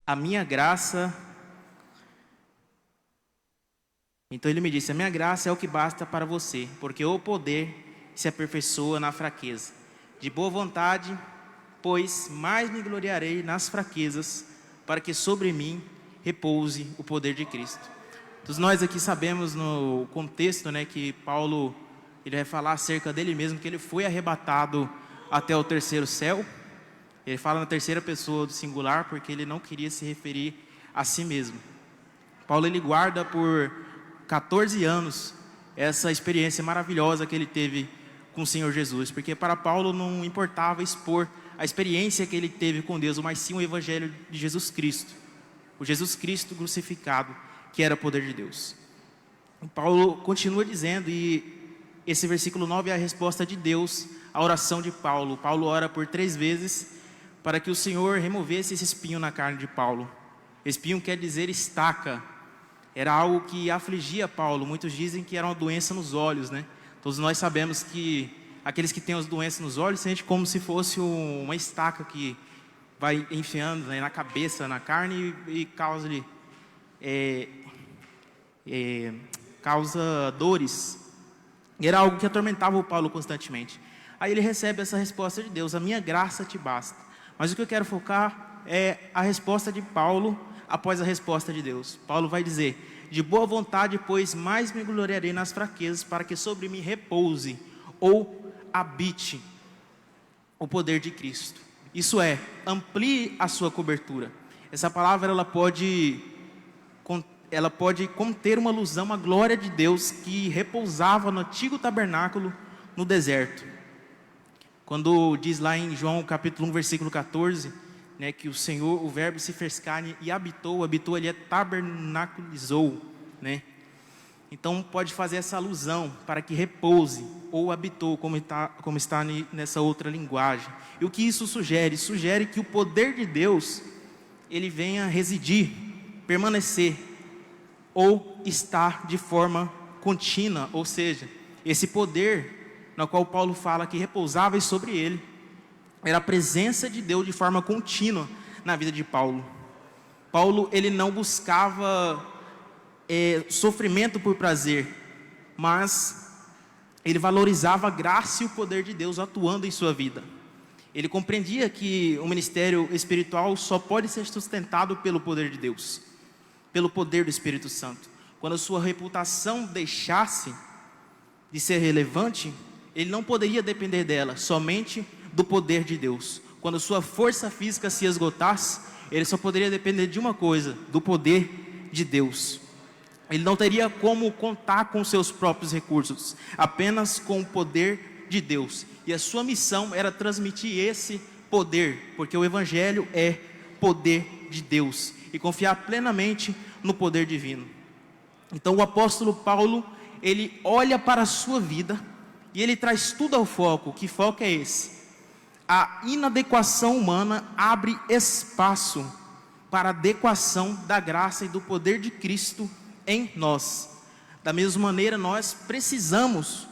a minha graça... Então ele me disse, a minha graça é o que basta para você, porque o poder se aperfeiçoa na fraqueza. De boa vontade, pois mais me gloriarei nas fraquezas, para que sobre mim repouse o poder de Cristo. Todos nós aqui sabemos no contexto, que Paulo ele vai falar acerca dele mesmo, que ele foi arrebatado até o terceiro céu. Ele fala na terceira pessoa do singular, porque ele não queria se referir a si mesmo. Paulo ele guarda por 14 anos essa experiência maravilhosa que ele teve com o Senhor Jesus, porque para Paulo não importava expor a experiência que ele teve com Deus, mas sim o evangelho de Jesus Cristo, o Jesus Cristo crucificado, que era o poder de Deus. E Paulo continua dizendo, e esse versículo 9 é a resposta de Deus à oração de Paulo. Paulo ora por 3 vezes para que o Senhor removesse esse espinho na carne de Paulo. Espinho quer dizer estaca. Era algo que afligia Paulo. Muitos dizem que era uma doença nos olhos, Todos nós sabemos que aqueles que têm as doenças nos olhos sentem como se fosse uma estaca que vai enfiando na cabeça, na carne e causa dores. E era algo que atormentava o Paulo constantemente. Aí ele recebe essa resposta de Deus, a minha graça te basta. Mas o que eu quero focar é a resposta de Paulo após a resposta de Deus. Paulo vai dizer, de boa vontade, pois mais me gloriarei nas fraquezas, para que sobre mim repouse ou habite o poder de Cristo. Isso é, amplie a sua cobertura. Essa palavra ela pode conter uma alusão à glória de Deus que repousava no antigo tabernáculo no deserto. Quando diz lá em João capítulo 1, versículo 14, que o Senhor, o verbo se fez carne e habitou ali é tabernaculizou, Então pode fazer essa alusão para que repouse ou habitou, como está nessa outra linguagem. E o que isso sugere? Sugere que o poder de Deus, ele venha residir, permanecer, ou estar de forma contínua, ou seja, esse poder no qual Paulo fala que repousava sobre ele, era a presença de Deus de forma contínua na vida de Paulo. Paulo ele não buscava sofrimento por prazer, mas ele valorizava a graça e o poder de Deus atuando em sua vida. Ele compreendia que o ministério espiritual só pode ser sustentado pelo poder de Deus, pelo poder do Espírito Santo. Quando a sua reputação deixasse de ser relevante, ele não poderia depender dela, somente do poder de Deus. Quando a sua força física se esgotasse, ele só poderia depender de uma coisa, do poder de Deus. Ele não teria como contar com seus próprios recursos, apenas com o poder de Deus. E a sua missão era transmitir esse poder, porque o Evangelho é poder de Deus, e confiar plenamente no poder divino. Então o apóstolo Paulo, ele olha para a sua vida, e ele traz tudo ao foco. Que foco é esse? A inadequação humana abre espaço para a adequação da graça e do poder de Cristo em nós. Da mesma maneira, nós precisamos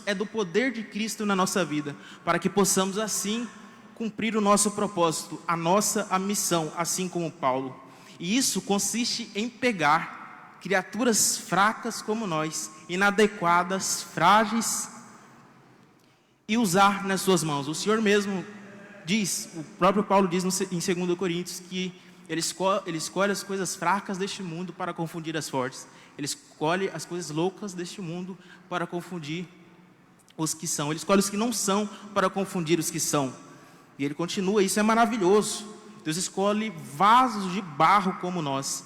é do poder de Cristo na nossa vida, para que possamos assim cumprir o nosso propósito, a missão, assim como Paulo. E isso consiste em pegar criaturas fracas como nós, inadequadas, frágeis, e usar nas suas mãos. O Senhor mesmo diz, o próprio Paulo diz em 2 Coríntios, que ele escolhe as coisas fracas deste mundo para confundir as fortes. Ele escolhe as coisas loucas deste mundo para confundir os que são. Ele escolhe os que não são para confundir os que são. E ele continua, isso é maravilhoso. Deus escolhe vasos de barro como nós,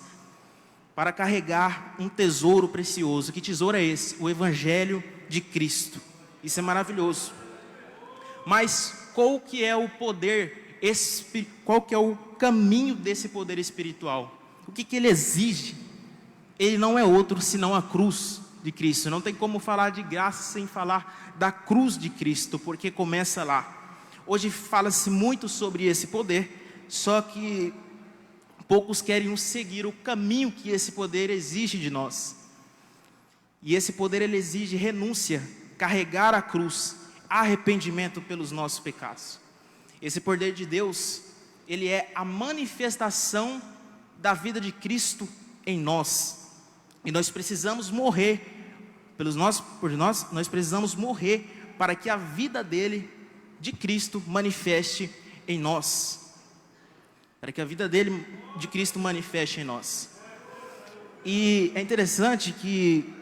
para carregar um tesouro precioso. Que tesouro é esse? O Evangelho de Cristo. Isso é maravilhoso. Mas qual que é o poder, qual que é o caminho desse poder espiritual? O que ele exige? Ele não é outro senão a cruz de Cristo. Não tem como falar de graça sem falar da cruz de Cristo, porque começa lá. Hoje fala-se muito sobre esse poder, só que poucos querem seguir o caminho que esse poder exige de nós. E esse poder ele exige renúncia, carregar a cruz, arrependimento pelos nossos pecados. Esse poder de Deus, ele é a manifestação da vida de Cristo em nós. E nós precisamos morrer por nós, nós precisamos morrer para que a vida dele, de Cristo, manifeste em nós. Para que a vida dele, de Cristo, manifeste em nós. E é interessante que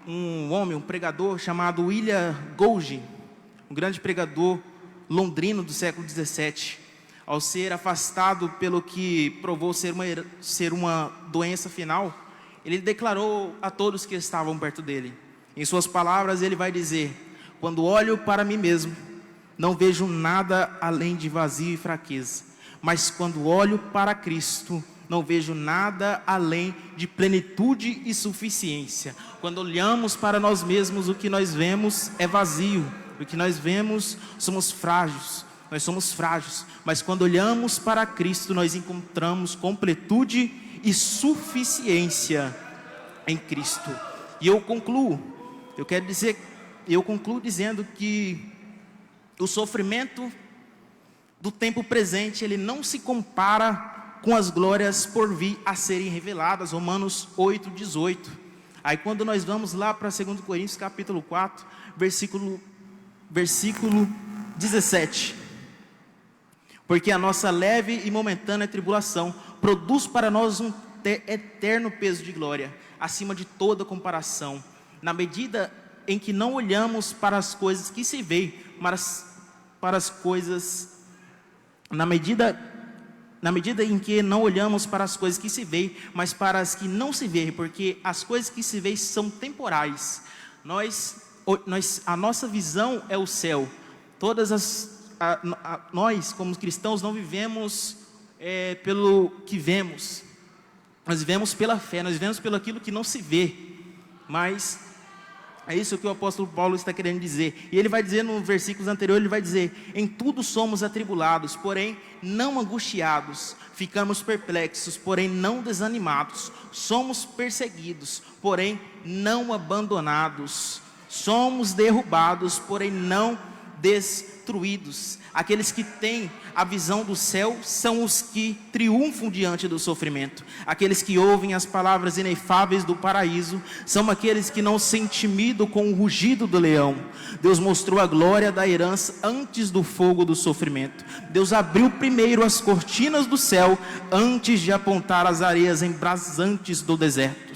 um homem, um pregador chamado William Gouge, um grande pregador londrino do século 17, ao ser afastado pelo que provou ser uma doença final, ele declarou a todos que estavam perto dele. Em suas palavras, ele vai dizer: quando olho para mim mesmo, não vejo nada além de vazio e fraqueza, mas quando olho para Cristo, não vejo nada além de plenitude e suficiência. Quando olhamos para nós mesmos, o que nós vemos é vazio, o que nós vemos somos frágeis, nós somos frágeis, mas quando olhamos para Cristo, nós encontramos completude e suficiência em Cristo. E eu concluo dizendo que o sofrimento do tempo presente, ele não se compara com as glórias por vir a serem reveladas. Romanos 8:18. Aí quando nós vamos lá para 2 Coríntios capítulo 4, versículo 17. Porque a nossa leve e momentânea tribulação produz para nós um eterno peso de glória, acima de toda comparação, na medida em que não olhamos para as coisas que se veem, mas para as coisas, na medida em que não olhamos para as coisas que se veem, mas para as que não se veem, porque as coisas que se veem são temporais. A nossa visão é o céu. Nós, como cristãos, não vivemos pelo que vemos. Nós vivemos pela fé, nós vivemos pelo aquilo que não se vê. Mas é isso que o apóstolo Paulo está querendo dizer. E ele vai dizer no versículos anteriores, ele vai dizer: em tudo somos atribulados, porém não angustiados. Ficamos perplexos, porém não desanimados. Somos perseguidos, porém não abandonados. Somos derrubados, porém não destruídos. Aqueles que têm a visão do céu são os que triunfam diante do sofrimento. Aqueles que ouvem as palavras inefáveis do paraíso são aqueles que não se intimidam com o rugido do leão. Deus mostrou a glória da herança antes do fogo do sofrimento. Deus abriu primeiro as cortinas do céu antes de apontar as areias embrasantes do deserto.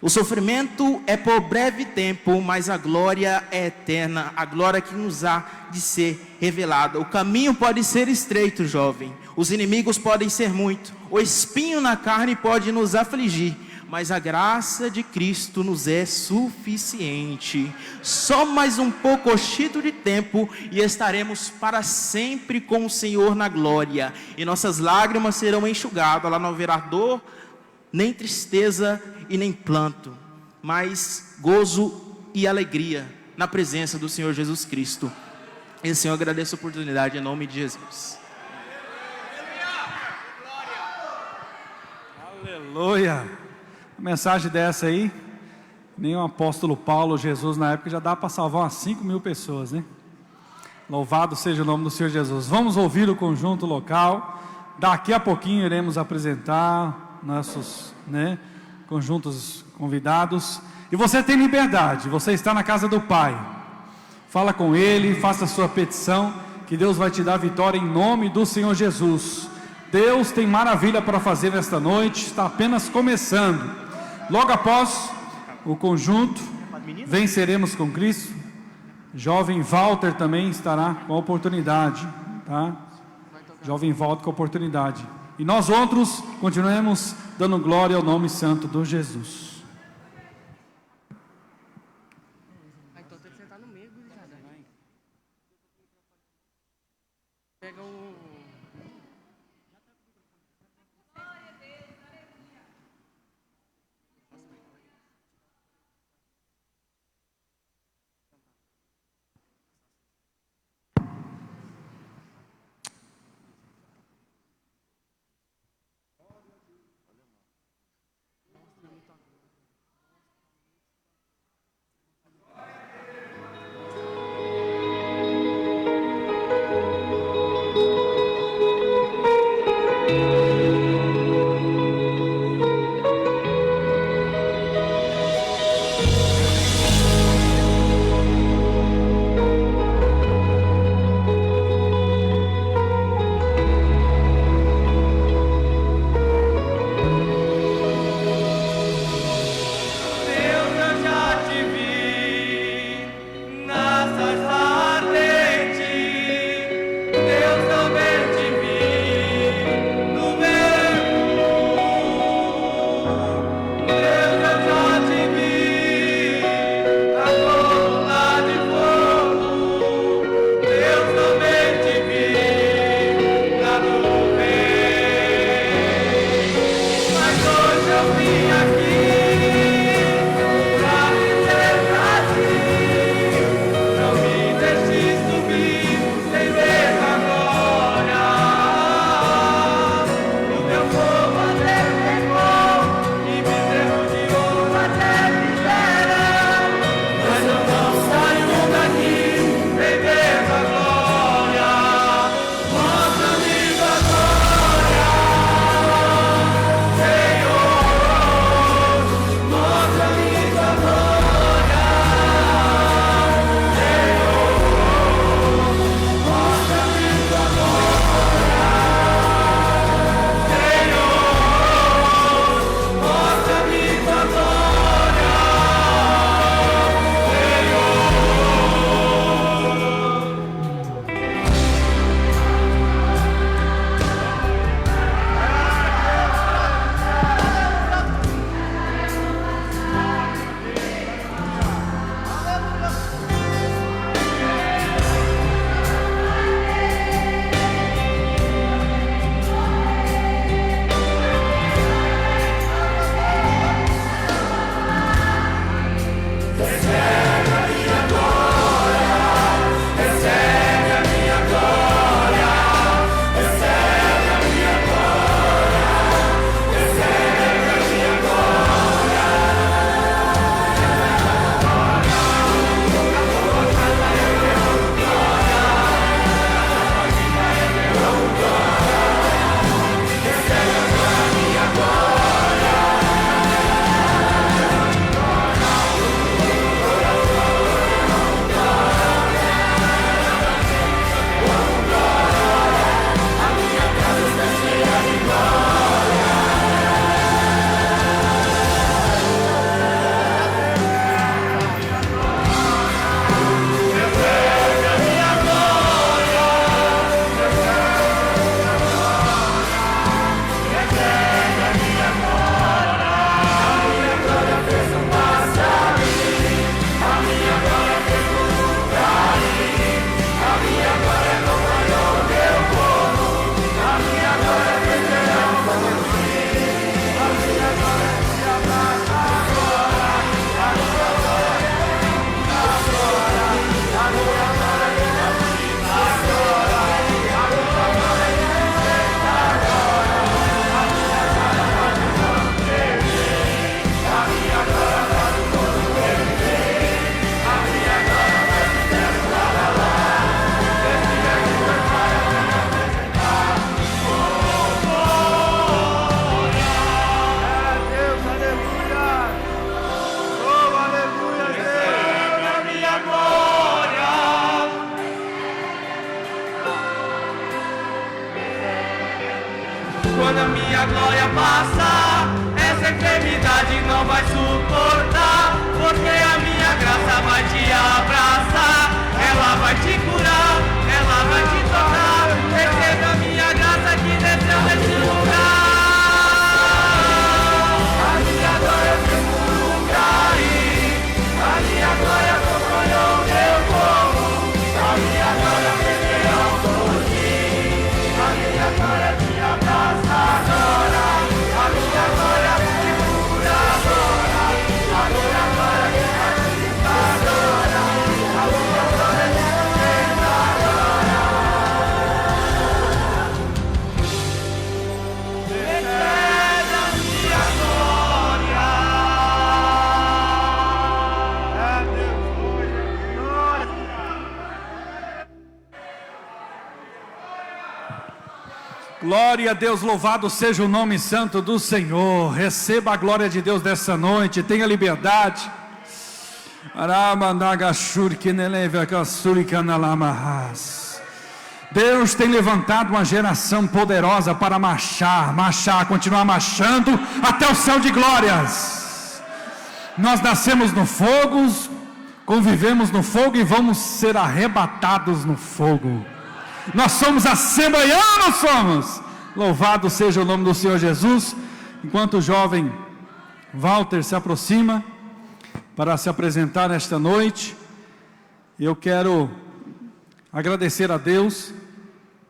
O sofrimento é por breve tempo, mas a glória é eterna, a glória que nos há de ser revelada. O caminho pode ser estreito, jovem, os inimigos podem ser muitos, o espinho na carne pode nos afligir, mas a graça de Cristo nos é suficiente. Só mais um poucochito de tempo e estaremos para sempre com o Senhor na glória, e nossas lágrimas serão enxugadas, lá não haverá dor, nem tristeza e nem planto, mas gozo e alegria na presença do Senhor Jesus Cristo. E Senhor, eu agradeço a oportunidade em nome de Jesus. Aleluia. Uma mensagem dessa aí, nem o apóstolo Paulo, Jesus na época, já dá para salvar umas 5.000 pessoas, né? Louvado seja o nome do Senhor Jesus. Vamos ouvir o conjunto local. Daqui a pouquinho iremos apresentar nossos, conjuntos convidados. E você tem liberdade, você está na casa do Pai. Fala com Ele, faça a sua petição, que Deus vai te dar vitória em nome do Senhor Jesus. Deus tem maravilha para fazer nesta noite, está apenas começando. Logo após o conjunto Venceremos com Cristo, jovem Walter também estará com a oportunidade, tá? Jovem Walter com a oportunidade. E nós outros continuemos dando glória ao nome santo de Jesus. Então tem que sentar no meio, gurizada. Pega o... Quando a minha glória passar, essa enfermidade não vai suportar, porque a minha graça vai te abraçar, ela vai te curar, ela vai te tocar. Receba a minha graça que desceu nesse lugar. A minha glória segura o cair, a minha glória acompanhou o meu povo, a minha glória perdeu por ti, a minha glória te abraça agora, a minha glória te cura agora, a minha glória te ajuda agora, a minha glória te sustenta agora. Recebe a minha glória. Glória a Deus, louvado seja o nome santo do Senhor. Receba a glória de Deus dessa noite, tenha liberdade. Deus tem levantado uma geração poderosa para marchar, continuar marchando até o céu de glórias. Nós nascemos no fogo, convivemos no fogo e vamos ser arrebatados no fogo. Nós somos assembleianos, somos. Louvado seja o nome do Senhor Jesus. Enquanto o jovem Walter se aproxima para se apresentar nesta noite, eu quero agradecer a Deus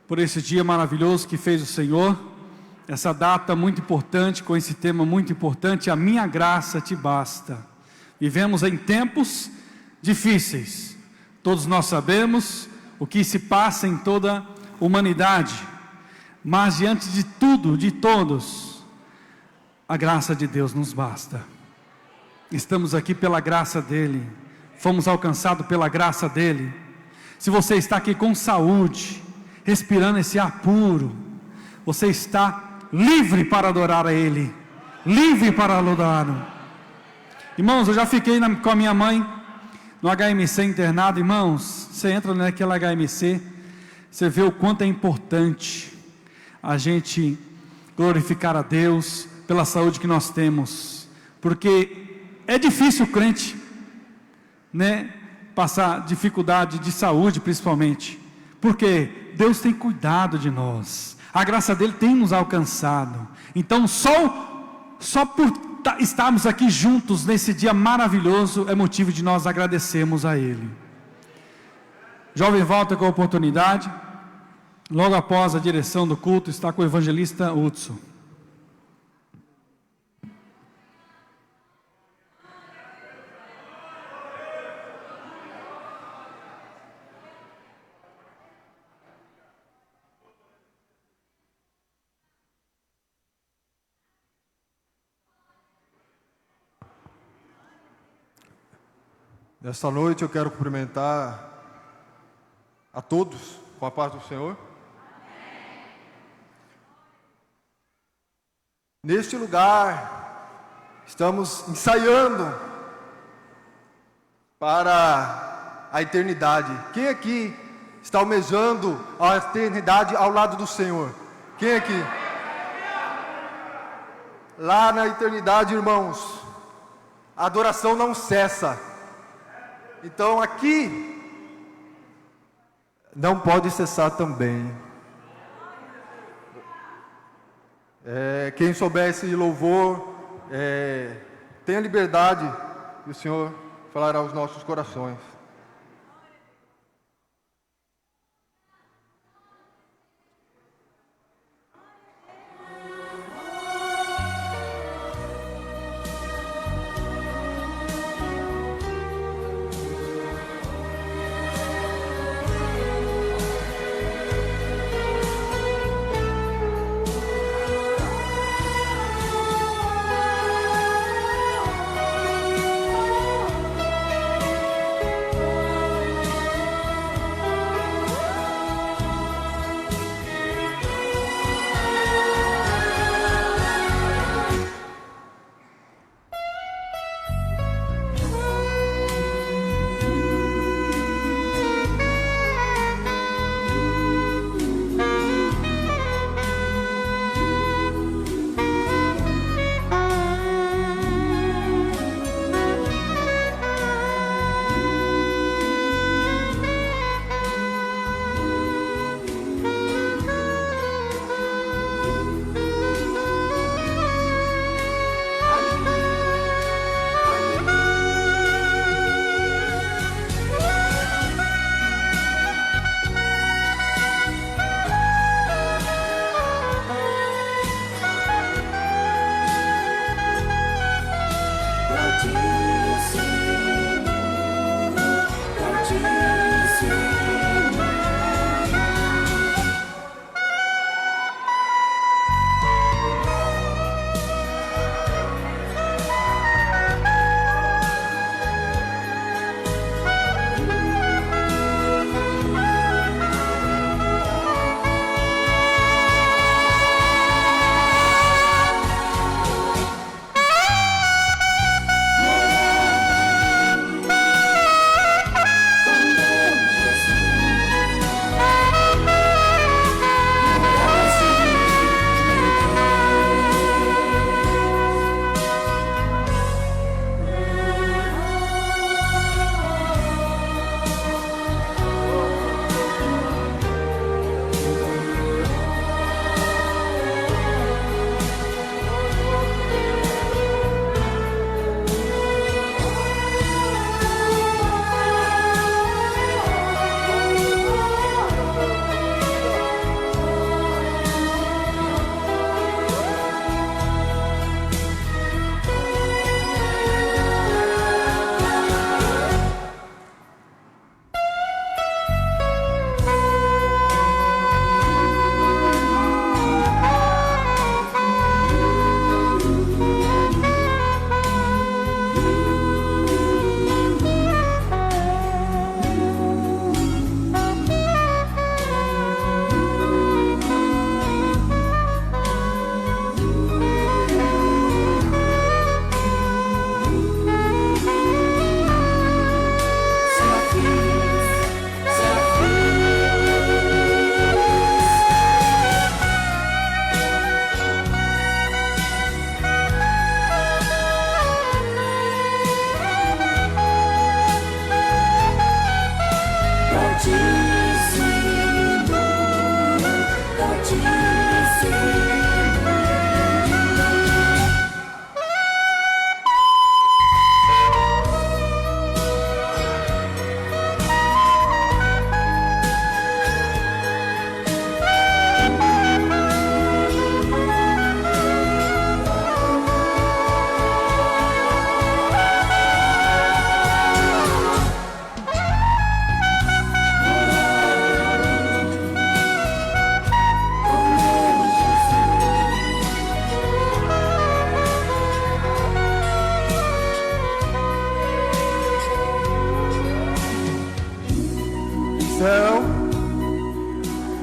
por esse dia maravilhoso que fez o Senhor, essa data muito importante, com esse tema muito importante, a minha graça te basta. Vivemos em tempos difíceis, todos nós sabemos o que se passa em toda a humanidade, mas diante de tudo, de todos, a graça de Deus nos basta. Estamos aqui pela graça dEle, fomos alcançados pela graça dEle. Se você está aqui com saúde, respirando esse ar puro, você está livre para adorar a Ele, livre para adorá-lo. Irmãos, eu já fiquei com a minha mãe no HMC internado. Irmãos, você entra naquela HMC, você vê o quanto é importante a gente glorificar a Deus pela saúde que nós temos, porque é difícil o crente, né, passar dificuldade de saúde, principalmente, porque Deus tem cuidado de nós, a graça dele tem nos alcançado. Então só por estarmos aqui juntos nesse dia maravilhoso é motivo de nós agradecermos a Ele. Jovem volta com a oportunidade. Logo após a direção do culto está com o evangelista Hudson. Nesta noite eu quero cumprimentar a todos com a paz do Senhor. Neste lugar, estamos ensaiando para a eternidade. Quem aqui está almejando a eternidade ao lado do Senhor? Quem aqui? Lá na eternidade, irmãos, a adoração não cessa. Então aqui não pode cessar também. Quem souber esse louvor, tenha liberdade, e o Senhor falará aos nossos corações.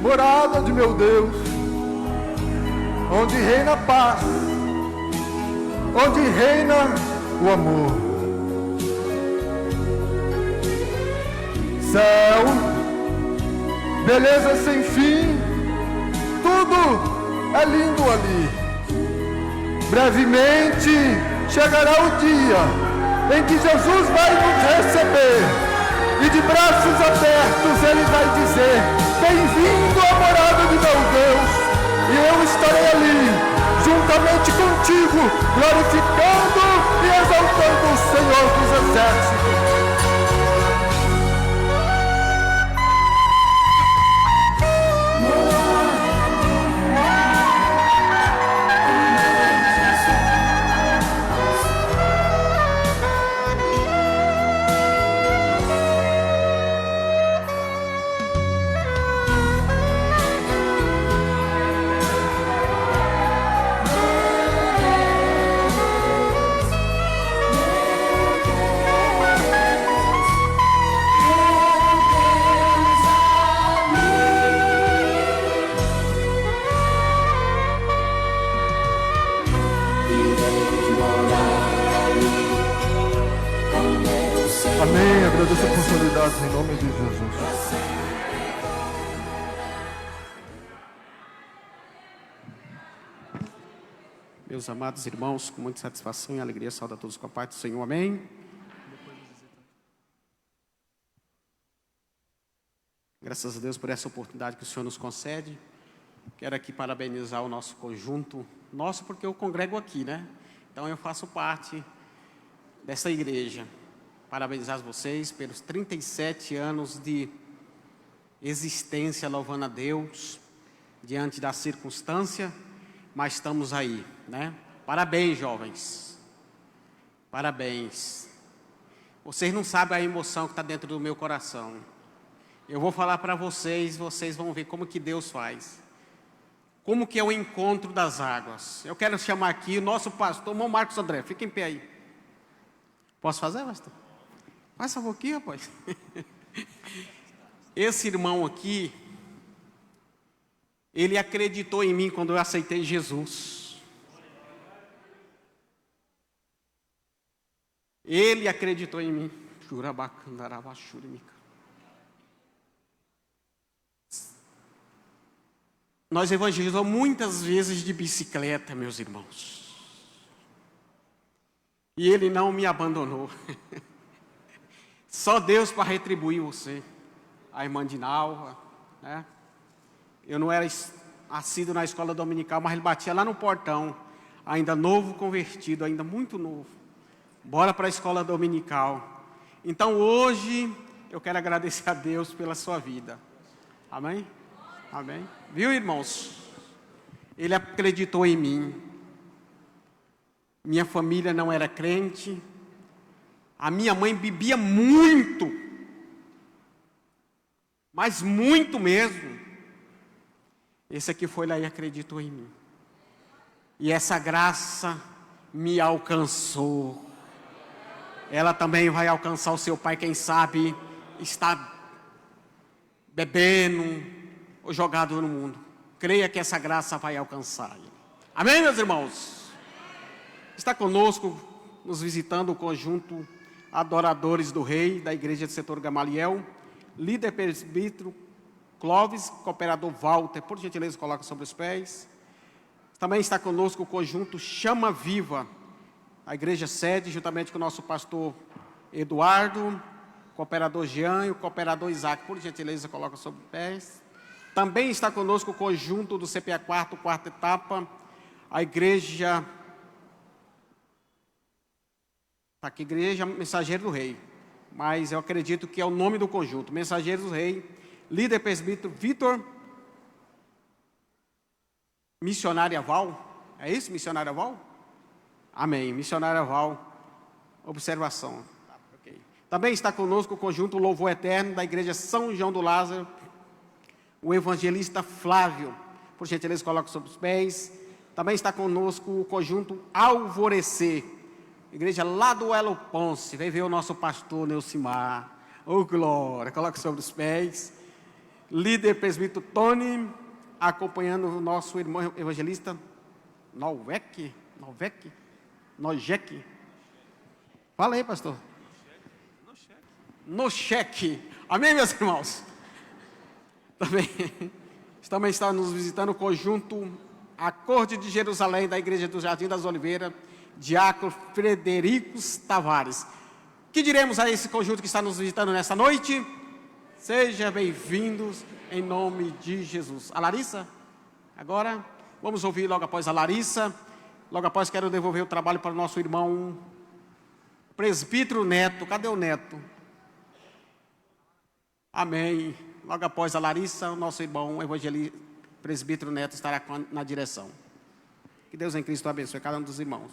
morada de meu Deus, onde reina a paz, onde reina o amor. Céu, beleza sem fim, tudo é lindo ali. Brevemente chegará o dia em que Jesus vai nos receber e de braços abertos Ele vai dizer: bem-vindo à morada de meu Deus, e eu estarei ali juntamente contigo, glorificando e exaltando o Senhor dos Exércitos. Amém. Agradeço a oportunidade em nome de Jesus. Meus amados irmãos, com muita satisfação e alegria, saúdo a todos com a paz do Senhor. Amém. Graças a Deus por essa oportunidade que o Senhor nos concede. Quero aqui parabenizar o nosso conjunto, porque eu congrego aqui, né? Então eu faço parte dessa igreja. Parabenizar vocês pelos 37 anos de existência, louvando a Deus, diante da circunstância, mas estamos aí, né? Parabéns, jovens. Parabéns. Vocês não sabem a emoção que está dentro do meu coração. Eu vou falar para vocês, vocês vão ver como que Deus faz. Como que é o encontro das águas. Eu quero chamar aqui o nosso pastor, irmão Marcos André. Fica em pé aí. Posso fazer, pastor? Passa um pouquinho, rapaz. Esse irmão aqui, ele acreditou em mim quando eu aceitei Jesus. Ele acreditou em mim. Nós evangelizamos muitas vezes de bicicleta, meus irmãos. E ele não me abandonou. Só Deus para retribuir você. A irmã Dinalva, né? Eu não era assíduo na escola dominical, mas ele batia lá no portão, ainda novo convertido, ainda muito novo. Bora para a escola dominical. Então hoje eu quero agradecer a Deus pela sua vida. Amém? Amém? Viu, irmãos? Ele acreditou em mim. Minha família não era crente. A minha mãe bebia muito, mas muito mesmo. Esse aqui foi lá e acreditou em mim. E essa graça me alcançou. Ela também vai alcançar o seu pai, quem sabe está bebendo ou jogado no mundo. Creia que essa graça vai alcançar ele. Amém, meus irmãos? Está conosco, nos visitando o conjunto Adoradores do Rei, da Igreja do Setor Gamaliel, líder presbítero Clóvis, cooperador Walter, por gentileza coloca sobre os pés. Também está conosco o conjunto Chama Viva, a igreja sede, juntamente com o nosso pastor Eduardo, cooperador Jean e o cooperador Isaac, por gentileza coloca sobre os pés. Também está conosco o conjunto do CPA 4, quarta etapa, a igreja... Está aqui, Igreja Mensageiro do Rei, mas eu acredito que é o nome do conjunto, Mensageiros do Rei, líder presbítero Vitor, missionária Val, é isso, missionária Val? Amém, missionária Val, observação. Okay. Também está conosco o conjunto Louvor Eterno, da Igreja São João do Lázaro, o evangelista Flávio, por gentileza coloca sobre os pés. Também está conosco o conjunto Alvorecer, igreja lá do Elo Ponce. Vem ver o nosso pastor Neucimar. Oh, glória. Coloque sobre os pés. líder presbítero Tony, acompanhando o nosso irmão evangelista Nojek. Fala aí, pastor. Noshek. Amém, meus irmãos? Também está nos visitando o conjunto A Corte de Jerusalém, da Igreja do Jardim das Oliveiras, diácono Fredericos Tavares. Que diremos a esse conjunto que está nos visitando nessa noite? Sejam bem-vindos em nome de Jesus. A Larissa? Agora, vamos ouvir logo após a Larissa. Logo após, quero devolver o trabalho para o nosso irmão presbítero Neto. Cadê o Neto? Amém. Logo após a Larissa, o nosso irmão evangelista presbítero Neto estará na direção. Que Deus em Cristo abençoe cada um dos irmãos.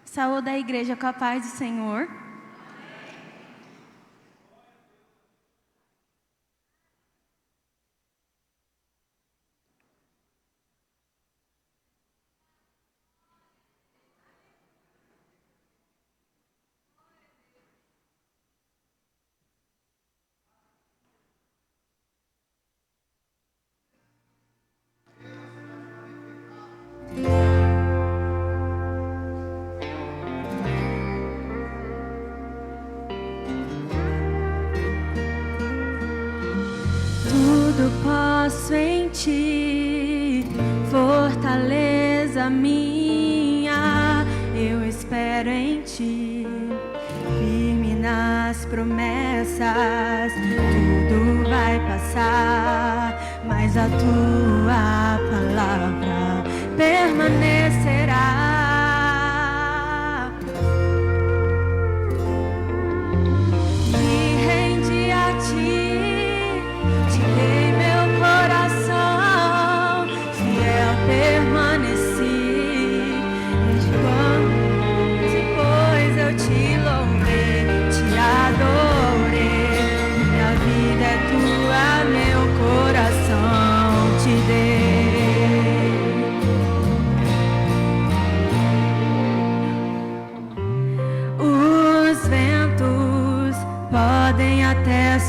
Saúde a igreja com a paz do Senhor. Posso em ti, fortaleza minha, eu espero em ti, firme nas promessas, tudo vai passar, mas a tua palavra permanecerá.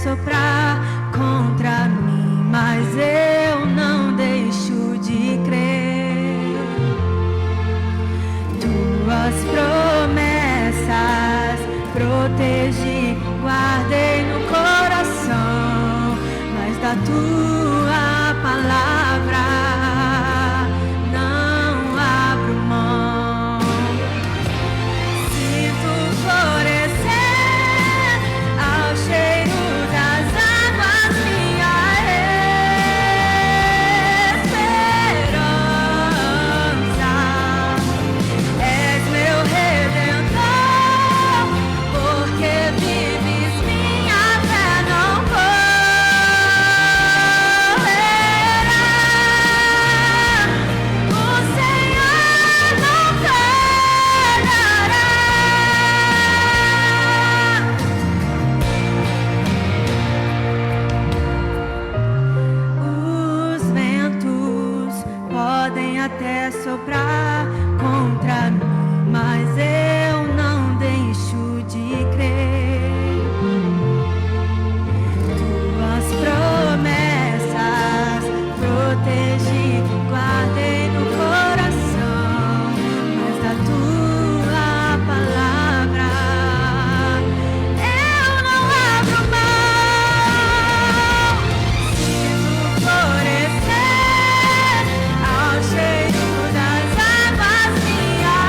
Soprar contra mim, mas eu não deixo de crer. Tuas promessas protegi, guardei no coração, mas da tua palavra não abro mão. Sinto florescer ao cheiro até soprar contra mim, mas eu não deixo de crer. Tuas promessas protegi, guardei no coração, mas da tua palavra eu não abro mão. Sinto florescer ao cheiro das águas, minha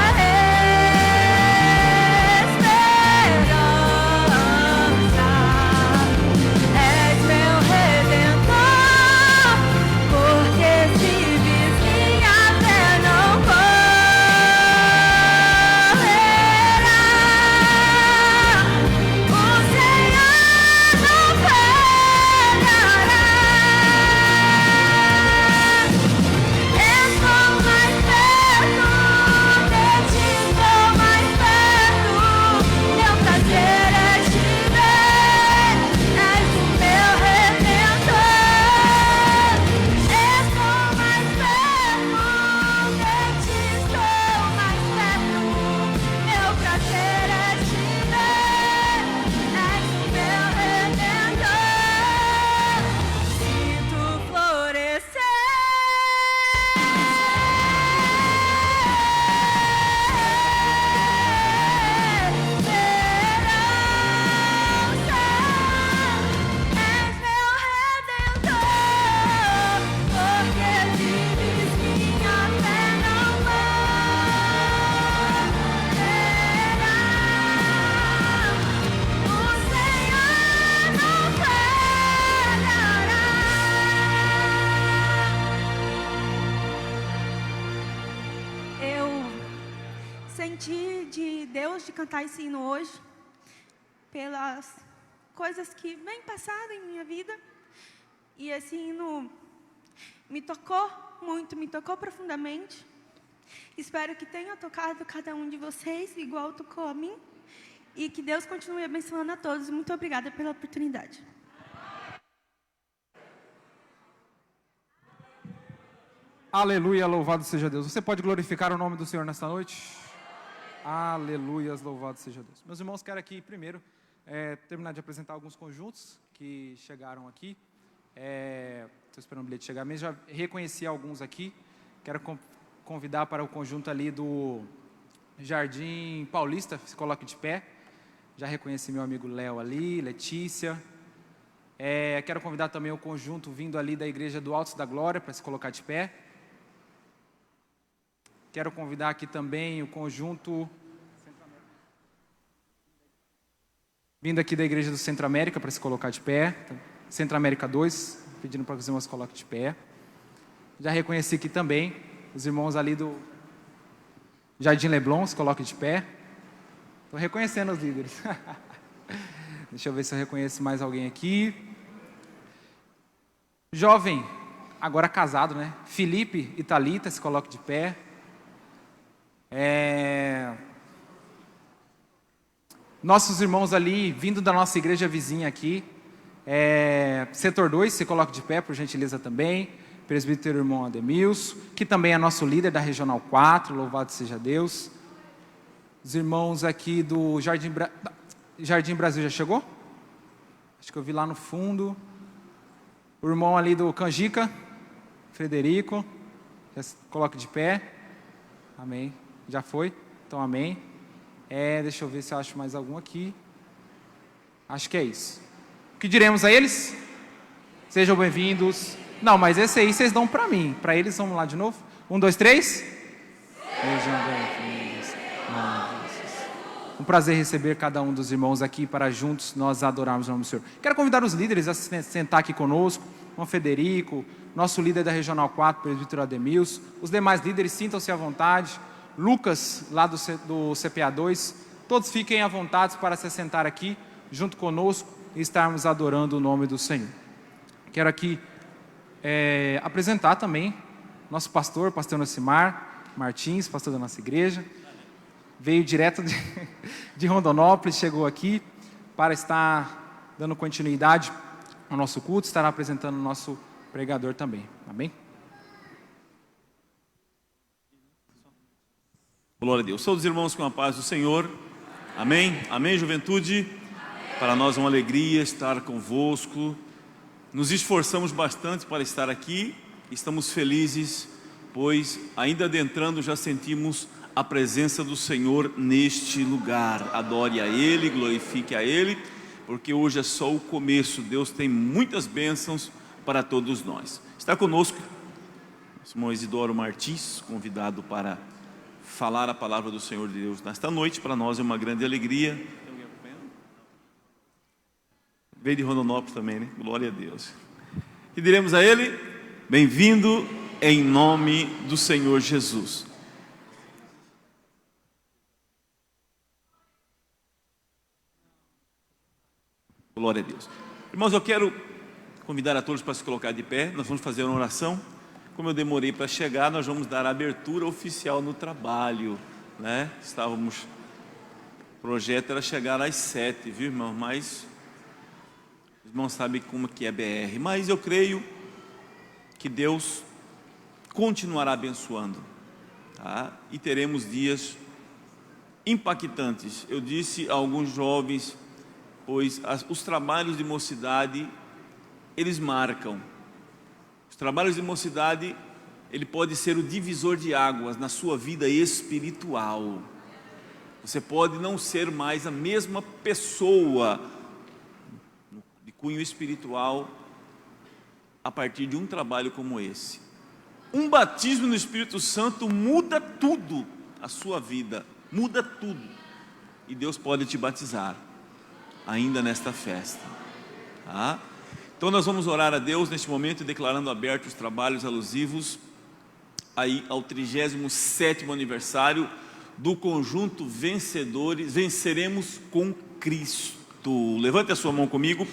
senti de Deus de cantar esse hino hoje, pelas coisas que vêm passando em minha vida. E esse hino me tocou muito, me tocou profundamente. Espero que tenha tocado cada um de vocês, igual tocou a mim. E que Deus continue abençoando a todos. Muito obrigada pela oportunidade. Aleluia, louvado seja Deus. Você pode glorificar o nome do Senhor nesta noite? Aleluias, louvado seja Deus. Meus irmãos, quero aqui primeiro terminar de apresentar alguns conjuntos que chegaram aqui. Estou esperando o bilhete chegar mesmo, já reconheci alguns aqui. Quero convidar para o conjunto ali do Jardim Paulista, se coloque de pé. Já reconheci meu amigo Léo ali, Letícia. Quero convidar também o conjunto vindo ali da Igreja do Altos da Glória para se colocar de pé. Quero convidar aqui também o conjunto vindo aqui da Igreja do Centro América para se colocar de pé. Centro América 2, pedindo para que os irmãos se coloquem de pé. Já reconheci aqui também os irmãos ali do Jardim Leblon, se coloquem de pé. Estou reconhecendo os líderes. Deixa eu ver se eu reconheço mais alguém aqui. Jovem, agora casado, né? Felipe e Thalita, se coloque de pé. Nossos irmãos ali, vindo da nossa igreja vizinha aqui. Setor 2, se coloque de pé, por gentileza também. Presbítero irmão Ademilson, que também é nosso líder da Regional 4, louvado seja Deus. Os irmãos aqui do Jardim Brasil já chegou? Acho que eu vi lá no fundo. O irmão ali do Canjica, Frederico, já se coloque de pé. Amém. Já foi? Então amém. Deixa eu ver se eu acho mais algum aqui. Acho que é isso. O que diremos a eles? Sejam bem-vindos. Não, mas esse aí vocês dão para mim. Para eles, vamos lá de novo. 1, 2, 3. Sejam bem-vindos. Um prazer receber cada um dos irmãos aqui para juntos nós adorarmos o nome do Senhor. Quero convidar os líderes a se sentar aqui conosco. João Federico, nosso líder da Regional 4, presbítero Ademilson. Os demais líderes, sintam-se à vontade. Lucas, lá do CPA 2. Todos fiquem à vontade para se sentar aqui junto conosco e estarmos adorando o nome do Senhor. Quero aqui apresentar também nosso pastor Nocimar Martins, pastor da nossa igreja. Veio direto de Rondonópolis, chegou aqui para estar dando continuidade ao nosso culto, estará apresentando o nosso pregador também. Amém? Glória a Deus. Todos os irmãos com a paz do Senhor. Amém? Amém, juventude? Amém. Para nós é uma alegria estar convosco. Nos esforçamos bastante para estar aqui. Estamos felizes, pois ainda adentrando já sentimos a presença do Senhor neste lugar. Adore a Ele, glorifique a Ele, porque hoje é só o começo. Deus tem muitas bênçãos para todos nós. Está conosco o irmão Isidoro Martins, convidado para falar a palavra do Senhor de Deus nesta noite. Para nós é uma grande alegria. Tem alguém acompanhando? Veio de Rondonópolis também, né? Glória a Deus. E diremos a Ele: bem-vindo em nome do Senhor Jesus. Glória a Deus. Irmãos, eu quero convidar a todos para se colocar de pé. Nós vamos fazer uma oração. Como eu demorei para chegar, nós vamos dar a abertura oficial no trabalho, né? O projeto era chegar às 7, viu, irmão? Mas os irmãos sabem como que é BR. Mas eu creio que Deus continuará abençoando, tá? E teremos dias impactantes. Eu disse a alguns jovens, pois os trabalhos de mocidade, eles marcam. Os trabalhos de mocidade, ele pode ser o divisor de águas na sua vida espiritual. Você pode não ser mais a mesma pessoa de cunho espiritual a partir de um trabalho como esse. Um batismo no Espírito Santo muda tudo, a sua vida, muda tudo. E Deus pode te batizar ainda nesta festa, tá? Então nós vamos orar a Deus neste momento, declarando abertos os trabalhos alusivos aí ao 37º aniversário do conjunto Vencedores, Venceremos com Cristo. Levante a sua mão comigo.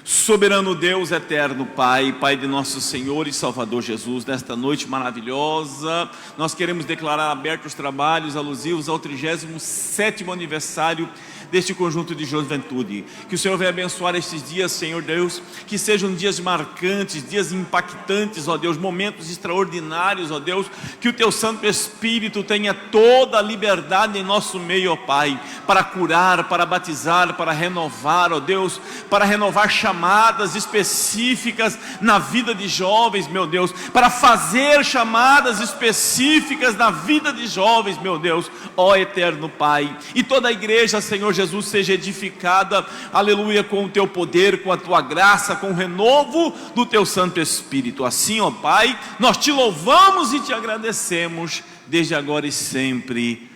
Soberano Deus, eterno Pai, Pai de nosso Senhor e Salvador Jesus, nesta noite maravilhosa, nós queremos declarar abertos os trabalhos alusivos ao 37º aniversário deste conjunto de juventude. Que o Senhor venha abençoar estes dias, Senhor Deus, que sejam dias marcantes, dias impactantes, ó Deus, momentos extraordinários, ó Deus, que o Teu Santo Espírito tenha toda a liberdade em nosso meio, ó Pai, para curar, para batizar, para renovar, ó Deus, para renovar chamadas específicas na vida de jovens, meu Deus, para fazer chamadas específicas na vida de jovens, meu Deus, ó eterno Pai, e toda a igreja, Senhor Jesus, seja edificada, aleluia, com o Teu poder, com a Tua graça, com o renovo do Teu Santo Espírito. Assim, ó Pai, nós Te louvamos e Te agradecemos, desde agora e sempre.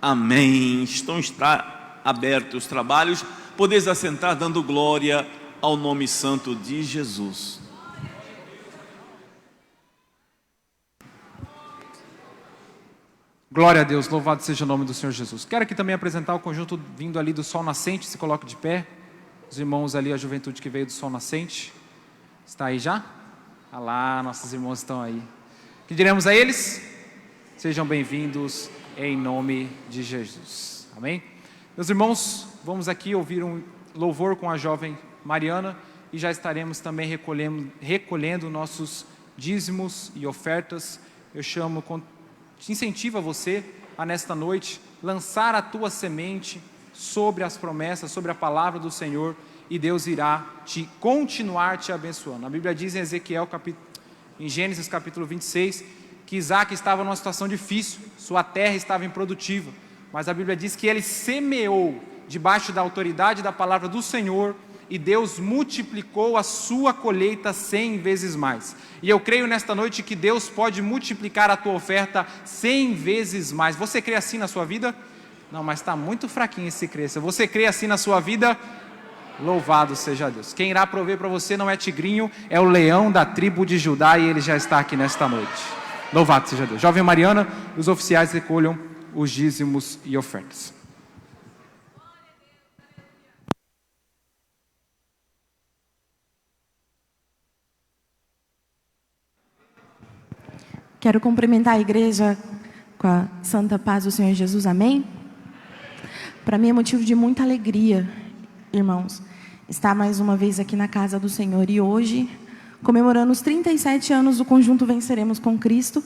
Amém. Estão abertos os trabalhos, podeis assentar dando glória ao nome santo de Jesus. Glória a Deus, louvado seja o nome do Senhor Jesus. Quero aqui também apresentar o conjunto vindo ali do Sol Nascente. Se coloque de pé. Os irmãos ali, a juventude que veio do Sol Nascente. Está aí já? Ah lá, nossos irmãos estão aí. O que diremos a eles? Sejam bem-vindos em nome de Jesus. Amém? Meus irmãos, vamos aqui ouvir um louvor com a jovem Mariana e já estaremos também recolhendo nossos dízimos e ofertas. Eu incentivo a você a nesta noite lançar a tua semente sobre as promessas, sobre a palavra do Senhor, e Deus irá continuar te abençoando. A Bíblia diz em Gênesis capítulo 26, que Isaac estava numa situação difícil, sua terra estava improdutiva, mas a Bíblia diz que ele semeou debaixo da autoridade da palavra do Senhor, e Deus multiplicou a sua colheita 100 vezes mais. E eu creio nesta noite que Deus pode multiplicar a tua oferta 100 vezes mais. Você crê assim na sua vida? Não, mas está muito fraquinho esse crer. Se você crê assim na sua vida, louvado seja Deus. Quem irá prover para você não é tigrinho, é o leão da tribo de Judá, e ele já está aqui nesta noite. Louvado seja Deus. Jovem Mariana, os oficiais recolham os dízimos e ofertas. Quero cumprimentar a igreja com a santa paz do Senhor Jesus, amém? Para mim é motivo de muita alegria, irmãos, estar mais uma vez aqui na casa do Senhor, e hoje, comemorando os 37 anos do conjunto Venceremos com Cristo,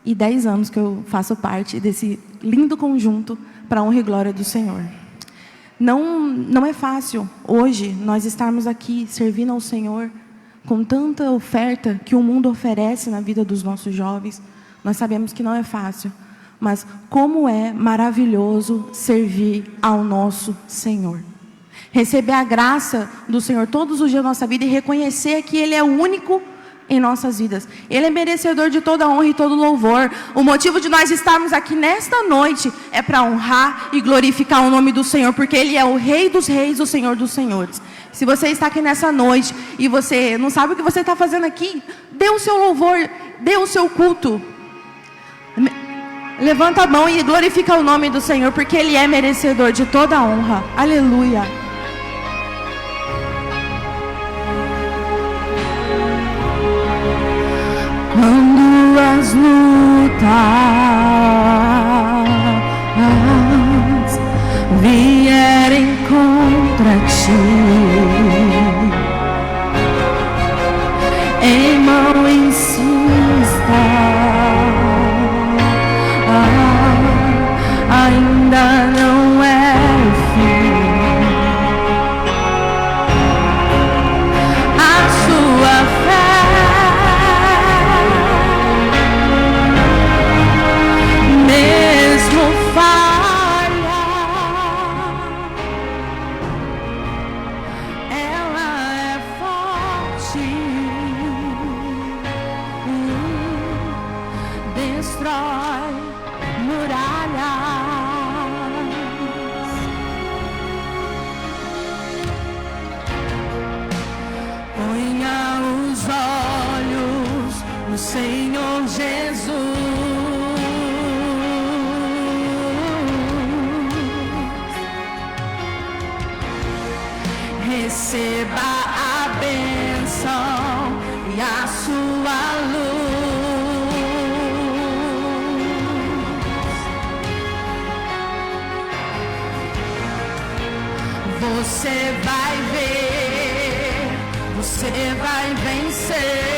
e 10 anos que eu faço parte desse lindo conjunto para a honra e glória do Senhor. Não é fácil hoje nós estarmos aqui servindo ao Senhor, com tanta oferta que o mundo oferece na vida dos nossos jovens. Nós sabemos que não é fácil, mas como é maravilhoso servir ao nosso Senhor. Receber a graça do Senhor todos os dias da nossa vida e reconhecer que Ele é o único em nossas vidas. Ele é merecedor de toda honra e todo louvor. O motivo de nós estarmos aqui nesta noite é para honrar e glorificar o nome do Senhor, porque Ele é o Rei dos Reis, o Senhor dos Senhores. Se você está aqui nessa noite e você não sabe o que você está fazendo aqui, dê o seu louvor, dê o seu culto. Levanta a mão e glorifica o nome do Senhor, porque Ele é merecedor de toda a honra. Aleluia. Quando as lutas vierem contra ti, irmão, insista, ainda não é o fim. A sua fé mesmo falha, ela é forte, destrói muralhas. Ponha os olhos no Senhor Jesus. receba a bênção e a sua luz. Você vai ver, você vai vencer.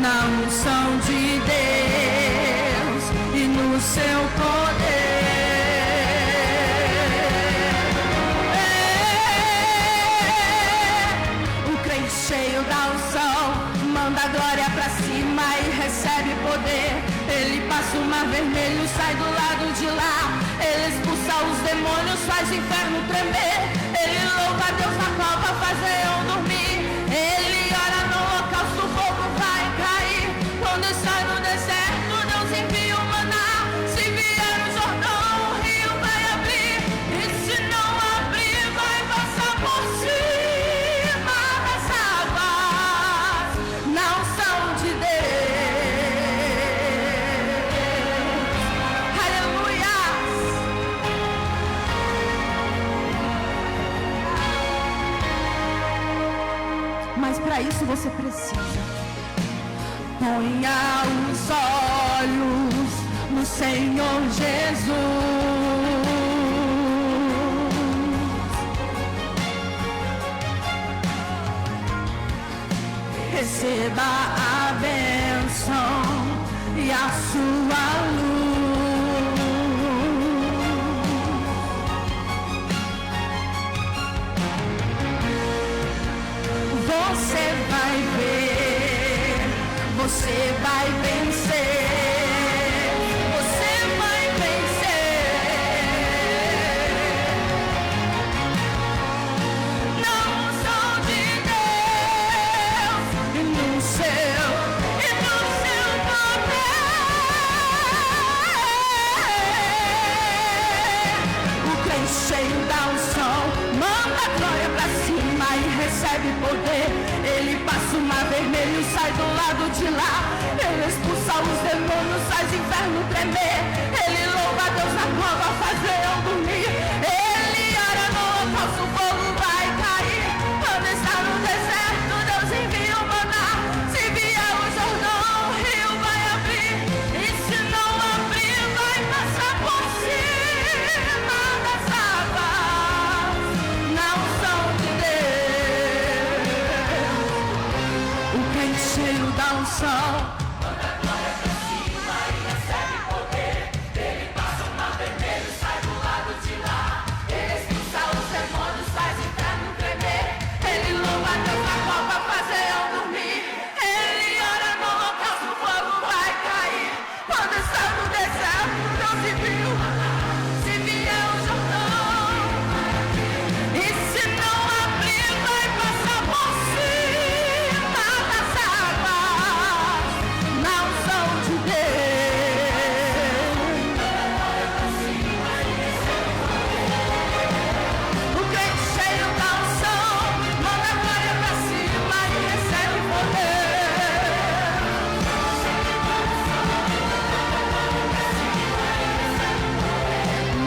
Na unção de Deus e no seu poder. O crente cheio da unção manda a glória pra cima e recebe poder. Ele passa o mar vermelho, sai do lado de lá. Ele expulsa os demônios, faz o inferno tremer. Ele louva a Deus na cova, faz leão dormir. Ele ora no holocausto, o fogo vai cair. Quando está no deserto, Deus envia o maná. Se vier o Jordão, o rio vai abrir. E se não abrir, vai passar por cima das águas. Na unção de Deus. Aleluia. Mas para isso você precisa. Ponha os olhos no Senhor Jesus. Receba a bênção e a sua luz. Você vai ver, você vai vencer. Você vai vencer. Na unção de Deus e no seu poder. O crente cheio da unção manda a glória pra cima e recebe poder. Ele passa o mar vermelho, sai do lado de lá. Ele expulsa os demônios, faz inferno tremer. Ele louva a Deus na cova, faz leão dormir. Ele ora no holocausto, o fogo vai cair. Quando está no deserto, Deus envia o maná. Se vier o Jordão, o rio vai abrir. E se não abrir, vai passar por cima das águas. Na unção de Deus. O crente cheio da unção manda a glória pra cima e recebe poder. Ele passa o mar vermelho, sai do lado de lá. Ele expulsa os demônios, faz o inferno tremer. Ele louva a Deus na cova, faz leão dormir. Ele ora no holocausto, o fogo vai cair. Quando está no deserto, Deus envia o maná. Se vier o Jordão, e se não abrir, vai passar por cima das águas. Na unção de Deus. O crente cheio da unção manda a glória pra cima e recebe poder.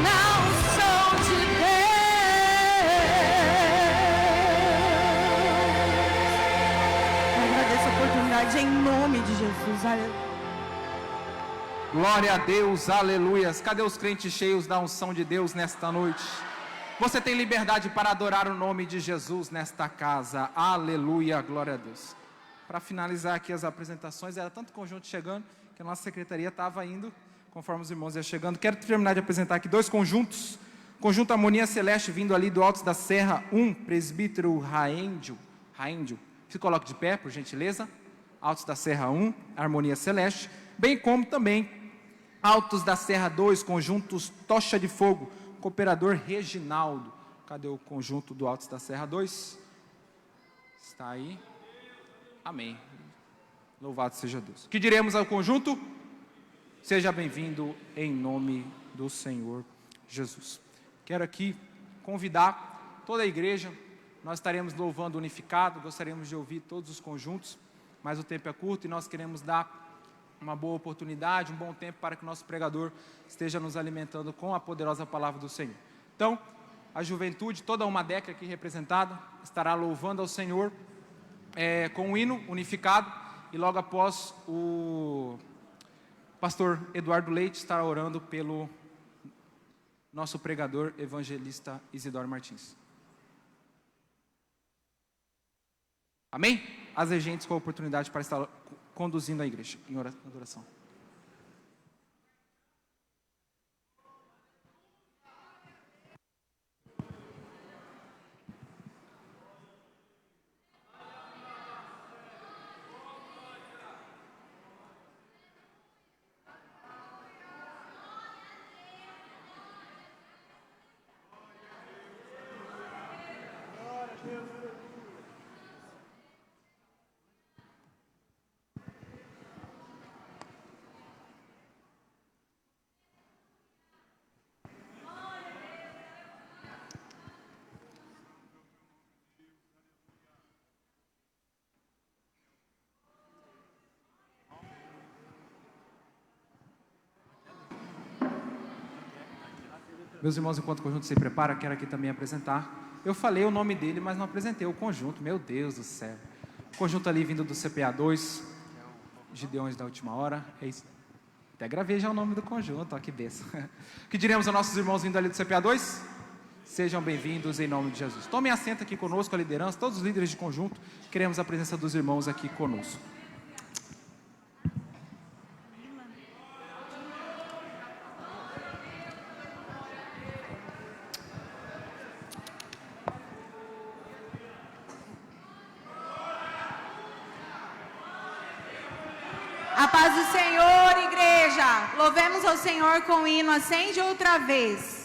Na unção de Deus. Agradeço a oportunidade em nome de Jesus. Aleluia. Glória a Deus, aleluias. Cadê os crentes cheios da unção de Deus nesta noite? Você tem liberdade para adorar o nome de Jesus nesta casa. Aleluia, glória a Deus. Para finalizar aqui as apresentações, era tanto conjunto chegando que a nossa secretaria estava indo, conforme os irmãos iam chegando. Quero terminar de apresentar aqui dois conjuntos. Conjunto Harmonia Celeste, vindo ali do Altos da Serra 1, presbítero Raêndio. Se coloque de pé, por gentileza. Altos da Serra 1, Harmonia Celeste. Bem como também Altos da Serra 2, conjuntos Tocha de Fogo, cooperador Reginaldo. Cadê o conjunto do Altos da Serra 2? Está aí. Amém. Louvado seja Deus. O que diremos ao conjunto? Seja bem-vindo em nome do Senhor Jesus. Quero aqui convidar toda a igreja. Nós estaremos louvando unificado, gostaríamos de ouvir todos os conjuntos, mas o tempo é curto e nós queremos dar uma boa oportunidade, um bom tempo para que o nosso pregador esteja nos alimentando com a poderosa palavra do Senhor. Então, a juventude, toda uma década aqui representada, estará louvando ao Senhor com um hino unificado, e logo após o pastor Eduardo Leite estará orando pelo nosso pregador evangelista Isidoro Martins. Amém? As regentes com a oportunidade para estar conduzindo a igreja em adoração. Meus irmãos, enquanto o conjunto se prepara, quero aqui também apresentar. Eu falei o nome dele, mas não apresentei o conjunto. Meu Deus do céu. O conjunto ali vindo do CPA 2, Gideões da Última Hora. É isso. Até gravei já o nome do conjunto, ó, que bênção. O que diremos aos nossos irmãos vindo ali do CPA 2? Sejam bem-vindos em nome de Jesus. Tomem assento aqui conosco, a liderança, todos os líderes de conjunto. Queremos a presença dos irmãos aqui conosco. A paz do Senhor, igreja. Louvemos ao Senhor com o hino Acende outra vez.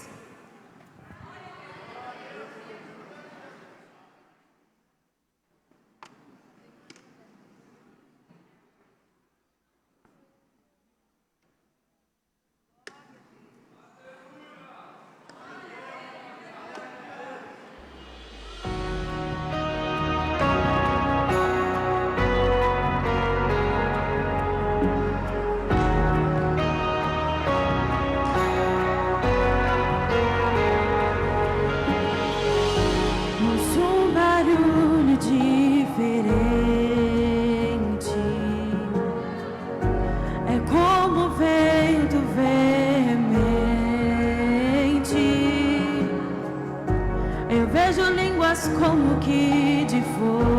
Como que de fogo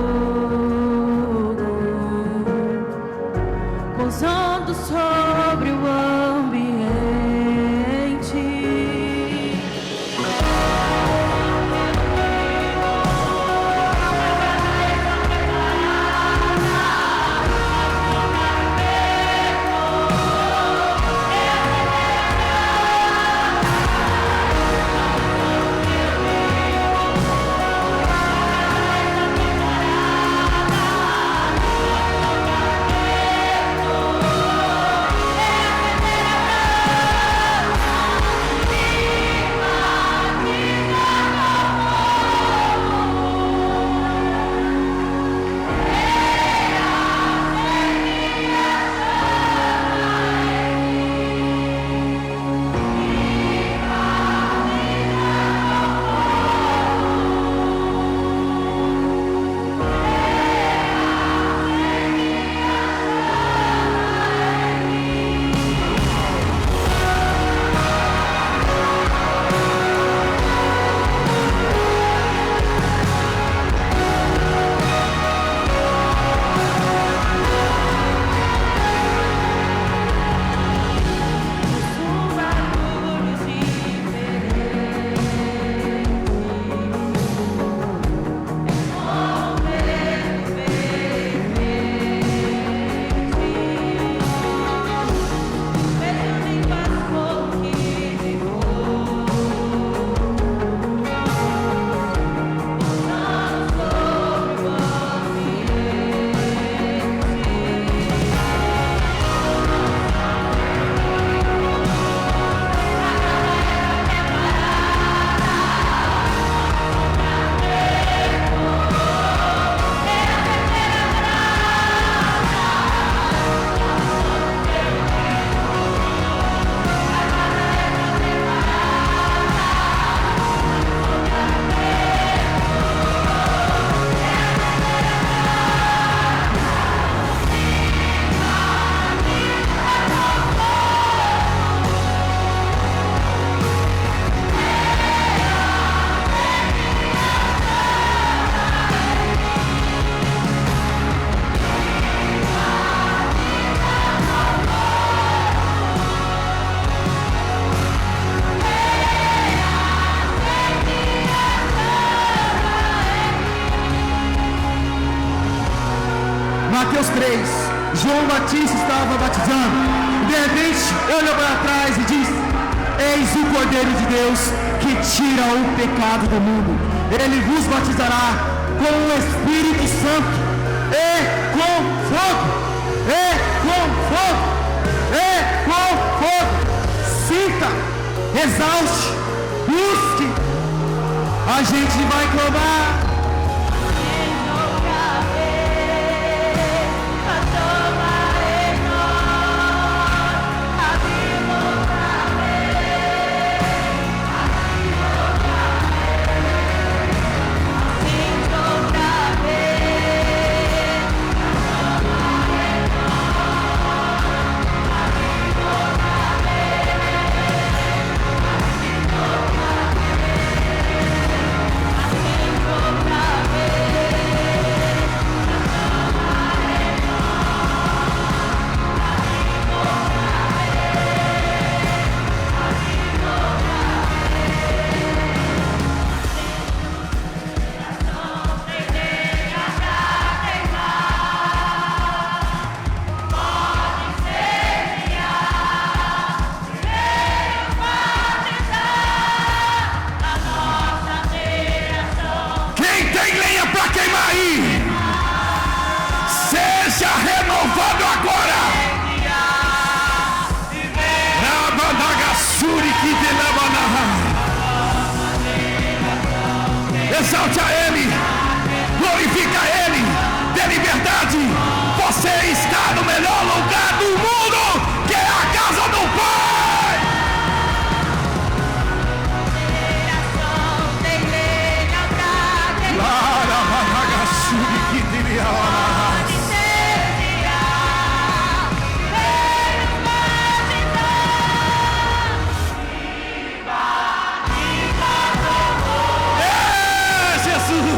pousando sobre o ambiente. É Mateus 3, João Batista estava batizando. De repente, olha para trás e diz: eis o Cordeiro de Deus que tira o pecado do mundo. Ele vos batizará com o Espírito Santo e com fogo. E com fogo. E com fogo. Sinta, exalte, busque. A gente vai clamar. Exalte a Ele, glorifica a Ele, dê liberdade. Você está no melhor lugar do mundo, que é a casa do Pai.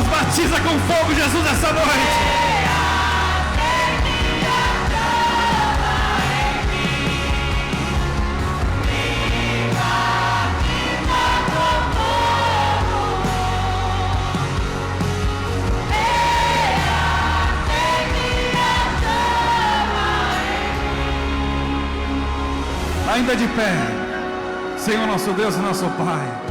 Batiza com fogo, Jesus, essa noite. Ainda de pé, Senhor nosso Deus e nosso Pai.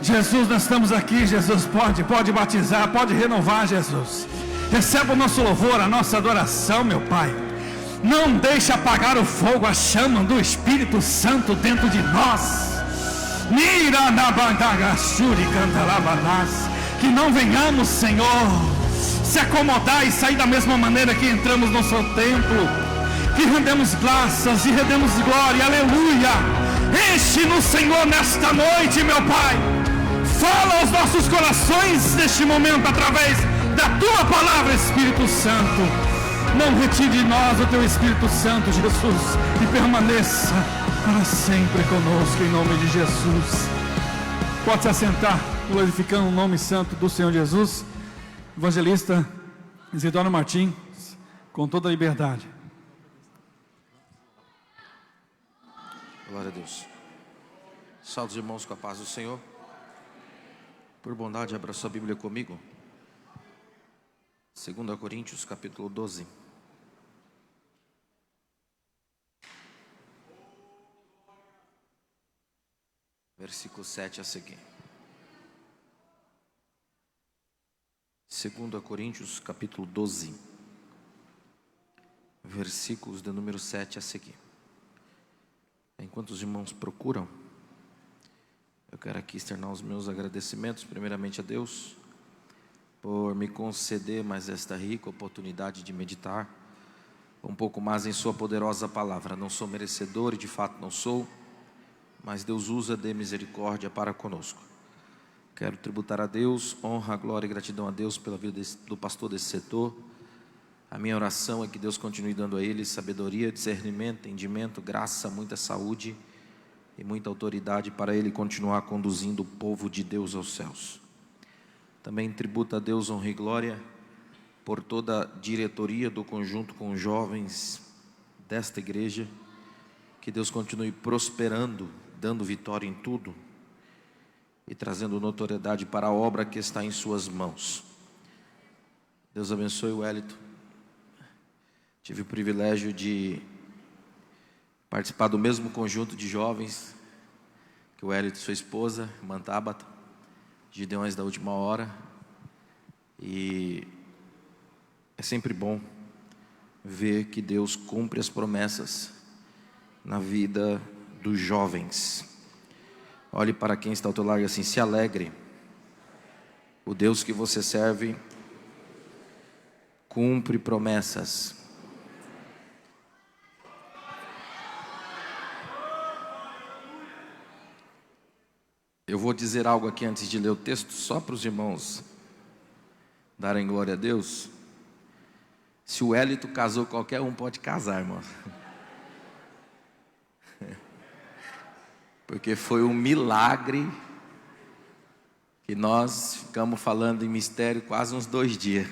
Jesus, nós estamos aqui. Jesus, pode batizar, pode renovar, Jesus. Receba o nosso louvor, a nossa adoração, meu Pai. Não deixe apagar o fogo, a chama do Espírito Santo dentro de nós. Que não venhamos, Senhor, se acomodar e sair da mesma maneira que entramos no seu templo. Que rendemos graças e rendemos glória, aleluia. Enche-nos, Senhor, nesta noite, meu Pai. Fala aos nossos corações neste momento através da Tua palavra, Espírito Santo. Não retire de nós o Teu Espírito Santo, Jesus, e permaneça para sempre conosco, em nome de Jesus. Pode se assentar, glorificando o nome santo do Senhor Jesus. Evangelista Isidoro Martins, com toda a liberdade. Glória a Deus. Salve os irmãos com a paz do Senhor. Por bondade, abra sua Bíblia comigo. 2 Coríntios, capítulo 12. Versículo 7 a seguir. 2 Coríntios, capítulo 12, versículos de número 7 a seguir. Enquanto os irmãos procuram, eu quero aqui externar os meus agradecimentos, primeiramente a Deus, por me conceder mais esta rica oportunidade de meditar um pouco mais em Sua poderosa palavra. Não sou merecedor e de fato não sou, mas Deus usa de misericórdia para conosco. Quero tributar a Deus, honra, glória e gratidão a Deus pela vida do pastor desse setor. A minha oração é que Deus continue dando a ele sabedoria, discernimento, entendimento, graça, muita saúde e muita autoridade para ele continuar conduzindo o povo de Deus aos céus. Também tributa a Deus honra e glória por toda a diretoria do conjunto com jovens desta igreja, Que Deus continue prosperando, dando vitória em tudo e trazendo notoriedade para a obra que está em suas mãos. Deus abençoe o Wellington. Tive o privilégio de participar do mesmo conjunto de jovens que o Wellington e sua esposa, irmã Tabata, Gideões da Última Hora. E é sempre bom ver que Deus cumpre as promessas na vida dos jovens. Olhe para quem está ao teu lado assim: se alegre. O Deus que você serve cumpre promessas. Eu vou dizer algo aqui antes de ler o texto, só para os irmãos darem glória a Deus. Se o Wellington casou, qualquer um pode casar, irmão. Porque foi um milagre que nós ficamos falando em mistério quase uns 2 dias.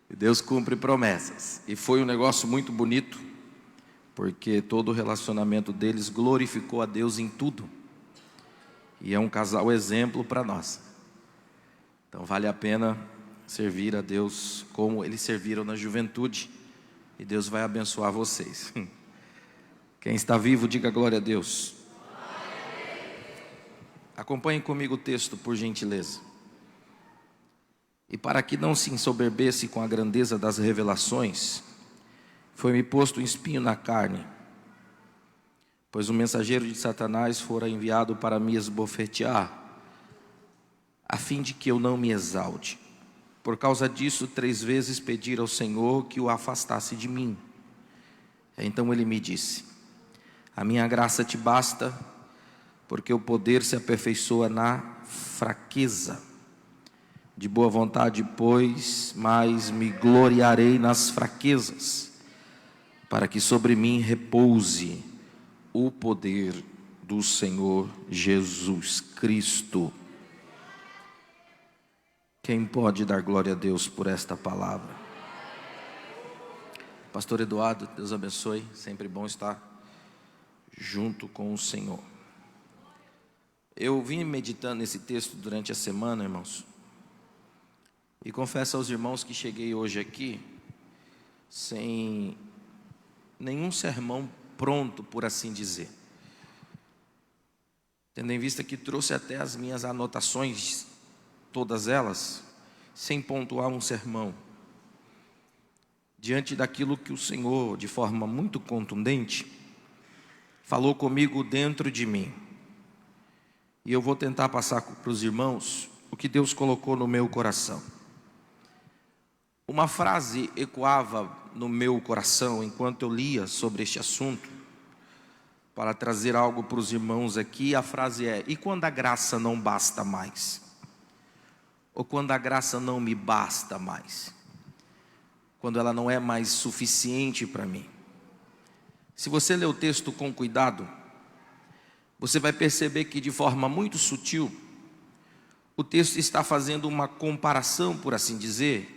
Deus cumpre promessas. E foi um negócio muito bonito, porque todo o relacionamento deles glorificou a Deus em tudo. E é um casal exemplo para nós. Então vale a pena servir a Deus como eles serviram na juventude. E Deus vai abençoar vocês. Quem está vivo, diga glória a Deus. Acompanhem comigo o texto, por gentileza. E para que não se ensoberbesse com a grandeza das revelações, foi-me posto um espinho na carne, pois o mensageiro de Satanás fora enviado para me esbofetear, a fim de que eu não me exalte. Por causa disso, 3 vezes pedi ao Senhor que o afastasse de mim. Então ele me disse: a minha graça te basta, porque o poder se aperfeiçoa na fraqueza. De boa vontade, pois, mais me gloriarei nas fraquezas, para que sobre mim repouse o poder do Senhor Jesus Cristo. Quem pode dar glória a Deus por esta palavra? Pastor Eduardo, Deus abençoe, sempre bom estar junto com o Senhor. Eu vim meditando nesse texto durante a semana, irmãos, e confesso aos irmãos que cheguei hoje aqui sem nenhum sermão pronto, por assim dizer, tendo em vista que trouxe até as minhas anotações, todas elas, sem pontuar um sermão, diante daquilo que o Senhor, de forma muito contundente, falou comigo dentro de mim. E eu vou tentar passar para os irmãos o que Deus colocou no meu coração. Uma frase ecoava no meu coração enquanto eu lia sobre este assunto, para trazer algo para os irmãos aqui. A frase é: e quando a graça não basta mais? Ou quando a graça não me basta mais? Quando ela não é mais suficiente para mim? Se você ler o texto com cuidado, você vai perceber que de forma muito sutil, o texto está fazendo uma comparação, por assim dizer,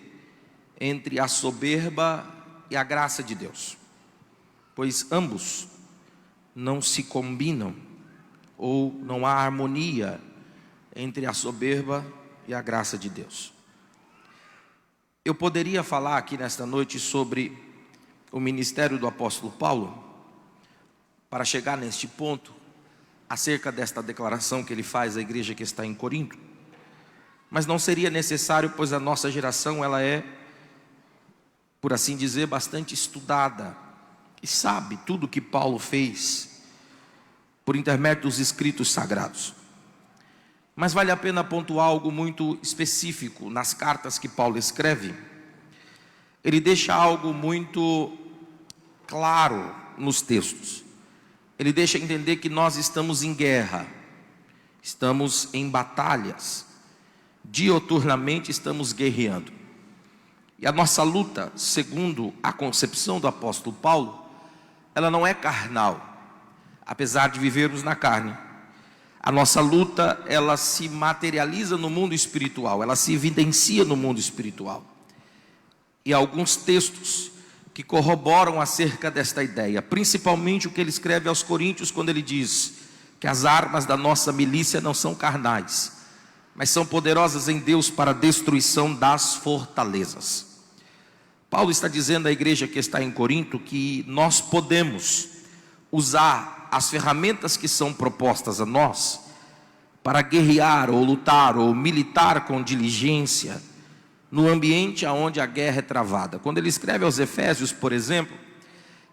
entre a soberba e a graça de Deus. Pois ambos não se combinam, ou não há harmonia entre a soberba e a graça de Deus. Eu poderia falar aqui nesta noite sobre o ministério do apóstolo Paulo, para chegar neste ponto, acerca desta declaração que ele faz à igreja que está em Corinto, mas não seria necessário, pois a nossa geração, ela é, por assim dizer, bastante estudada, e sabe tudo o que Paulo fez, por intermédio dos escritos sagrados. Mas vale a pena pontuar algo muito específico nas cartas que Paulo escreve. Ele deixa algo muito claro nos textos. Ele deixa entender que nós estamos em guerra, estamos em batalhas, dioturnamente estamos guerreando. E a nossa luta, segundo a concepção do apóstolo Paulo, ela não é carnal, apesar de vivermos na carne. A nossa luta, ela se materializa no mundo espiritual, ela se evidencia no mundo espiritual. E há alguns textos que corroboram acerca desta ideia, principalmente o que ele escreve aos Coríntios, quando ele diz que as armas da nossa milícia não são carnais, mas são poderosas em Deus para a destruição das fortalezas. Paulo está dizendo à igreja que está em Corinto que nós podemos usar as ferramentas que são propostas a nós para guerrear ou lutar ou militar com diligência no ambiente onde a guerra é travada. Quando ele escreve aos Efésios, por exemplo,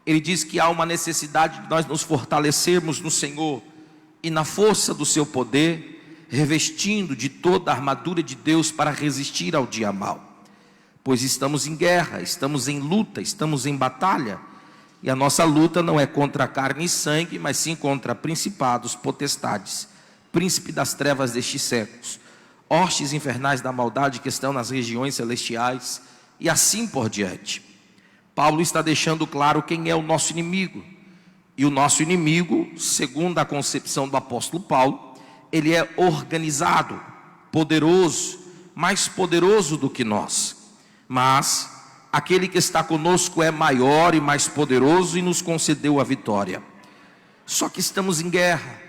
ele diz que há uma necessidade de nós nos fortalecermos no Senhor e na força do seu poder, revestindo de toda a armadura de Deus para resistir ao dia mau. Pois estamos em guerra, estamos em luta, estamos em batalha, e a nossa luta não é contra carne e sangue, mas sim contra principados, potestades, príncipe das trevas destes séculos, hostes infernais da maldade que estão nas regiões celestiais, e assim por diante. Paulo está deixando claro quem é o nosso inimigo, e o nosso inimigo, segundo a concepção do apóstolo Paulo, ele é organizado, poderoso, mais poderoso do que nós, mas aquele que está conosco é maior e mais poderoso e nos concedeu a vitória. Só que estamos em guerra,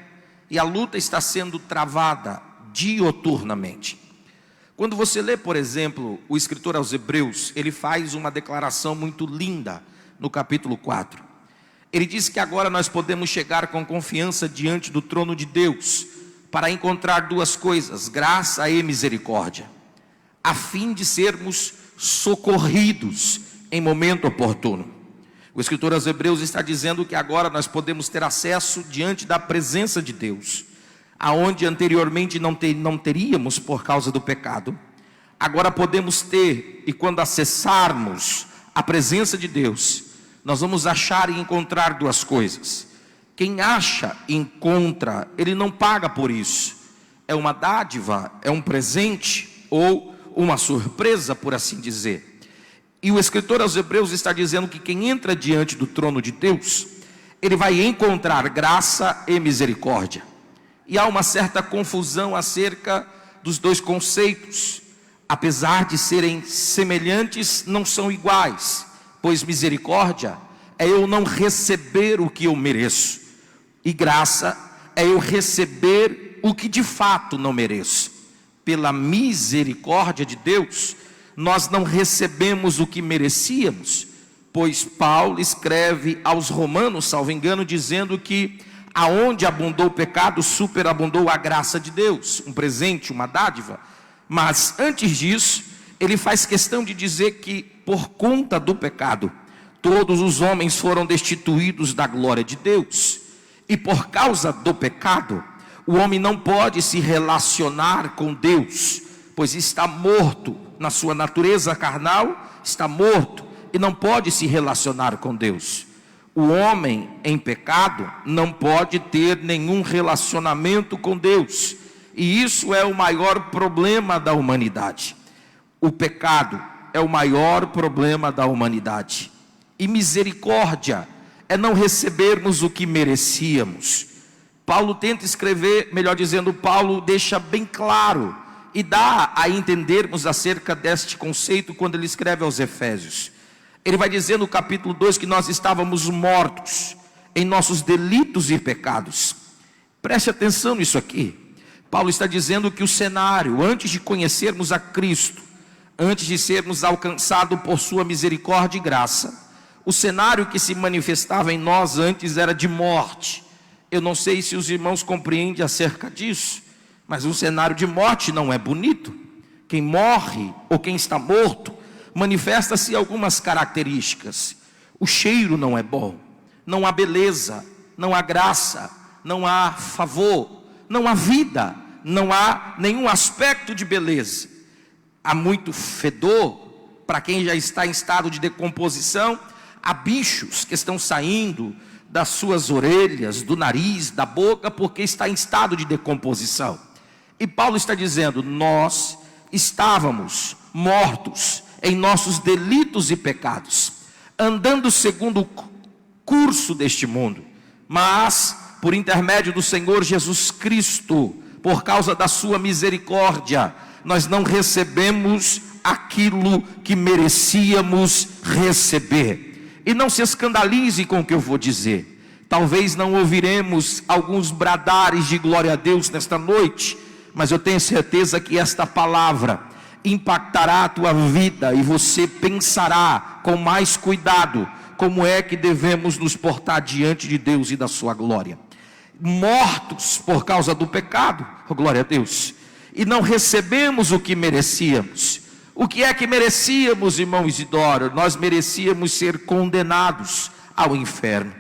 e a luta está sendo travada dioturnamente. Quando você lê, por exemplo, o escritor aos Hebreus, ele faz uma declaração muito linda no capítulo 4. Ele diz que agora nós podemos chegar com confiança diante do trono de Deus para encontrar duas coisas: graça e misericórdia, a fim de sermos socorridos em momento oportuno. O escritor aos Hebreus está dizendo que agora nós podemos ter acesso diante da presença de Deus, aonde anteriormente não teríamos por causa do pecado. Agora podemos ter, e quando acessarmos a presença de Deus, nós vamos achar e encontrar duas coisas. Quem acha, encontra, ele não paga por isso. É uma dádiva, é um presente ou uma surpresa, por assim dizer. E o escritor aos Hebreus está dizendo que quem entra diante do trono de Deus, ele vai encontrar graça e misericórdia. E há uma certa confusão acerca dos dois conceitos. Apesar de serem semelhantes, não são iguais, pois misericórdia é eu não receber o que eu mereço, e graça é eu receber o que de fato não mereço. Pela misericórdia de Deus, nós não recebemos o que merecíamos, pois Paulo escreve aos Romanos, salvo engano, dizendo que aonde abundou o pecado, superabundou a graça de Deus, um presente, uma dádiva. Mas antes disso, ele faz questão de dizer que por conta do pecado, todos os homens foram destituídos da glória de Deus, e por causa do pecado, o homem não pode se relacionar com Deus, pois está morto na sua natureza carnal, está morto e não pode se relacionar com Deus. O homem em pecado não pode ter nenhum relacionamento com Deus, e isso é o maior problema da humanidade. O pecado é o maior problema da humanidade. E misericórdia é não recebermos o que merecíamos. Paulo tenta escrever, melhor dizendo, Paulo deixa bem claro e dá a entendermos acerca deste conceito quando ele escreve aos Efésios. Ele vai dizer no capítulo 2 que nós estávamos mortos em nossos delitos e pecados. Preste atenção nisso aqui. Paulo está dizendo que o cenário, antes de conhecermos a Cristo, antes de sermos alcançados por sua misericórdia e graça, o cenário que se manifestava em nós antes era de morte. Eu não sei se os irmãos compreendem acerca disso, mas um cenário de morte não é bonito. Quem morre ou quem está morto, manifesta-se algumas características. O cheiro não é bom, não há beleza, não há graça, não há favor, não há vida, não há nenhum aspecto de beleza. Há muito fedor, para quem já está em estado de decomposição. Há bichos que estão saindo das suas orelhas, do nariz, da boca, porque está em estado de decomposição. E Paulo está dizendo, nós estávamos mortos em nossos delitos e pecados, andando segundo o curso deste mundo, mas por intermédio do Senhor Jesus Cristo, por causa da sua misericórdia, nós não recebemos aquilo que merecíamos receber. E não se escandalize com o que eu vou dizer. Talvez não ouviremos alguns bradares de glória a Deus nesta noite, mas eu tenho certeza que esta palavra impactará a tua vida e você pensará com mais cuidado como é que devemos nos portar diante de Deus e da sua glória. Mortos por causa do pecado, oh, glória a Deus, e não recebemos o que merecíamos. O que é que merecíamos, irmão Isidoro? Nós merecíamos ser condenados ao inferno.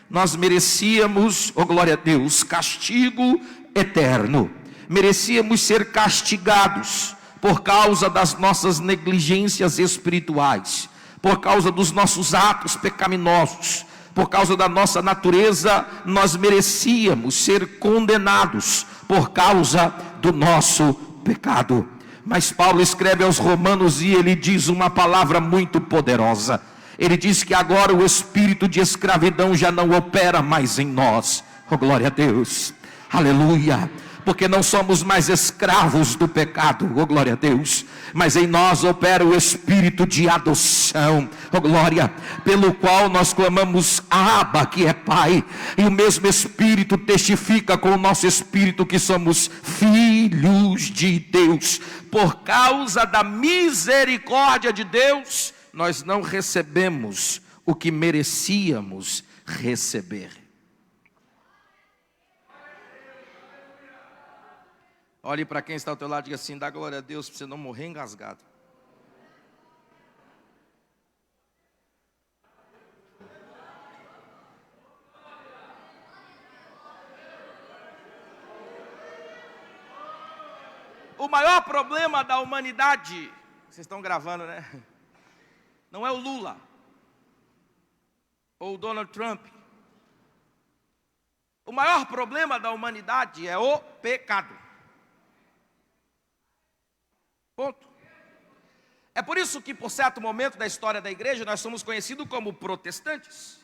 Nós merecíamos, oh glória a Deus, castigo eterno. Merecíamos ser castigados por causa das nossas negligências espirituais, por causa dos nossos atos pecaminosos, por causa da nossa natureza. Nós merecíamos ser condenados por causa do nosso pecado. Mas Paulo escreve aos Romanos e ele diz uma palavra muito poderosa. Ele diz que agora o espírito de escravidão já não opera mais em nós. Oh glória a Deus, aleluia. Porque não somos mais escravos do pecado, oh glória a Deus, mas em nós opera o espírito de adoção, oh glória, pelo qual nós clamamos Abba, que é Pai, e o mesmo espírito testifica com o nosso espírito que somos filhos de Deus. Por causa da misericórdia de Deus, nós não recebemos o que merecíamos receber. Olhe para quem está ao teu lado e diga assim: dá glória a Deus para você não morrer engasgado. O maior problema da humanidade, vocês estão gravando, né? Não é o Lula ou o Donald Trump. O maior problema da humanidade é o pecado. Ponto. É por isso que por certo momento da história da igreja nós somos conhecidos como protestantes,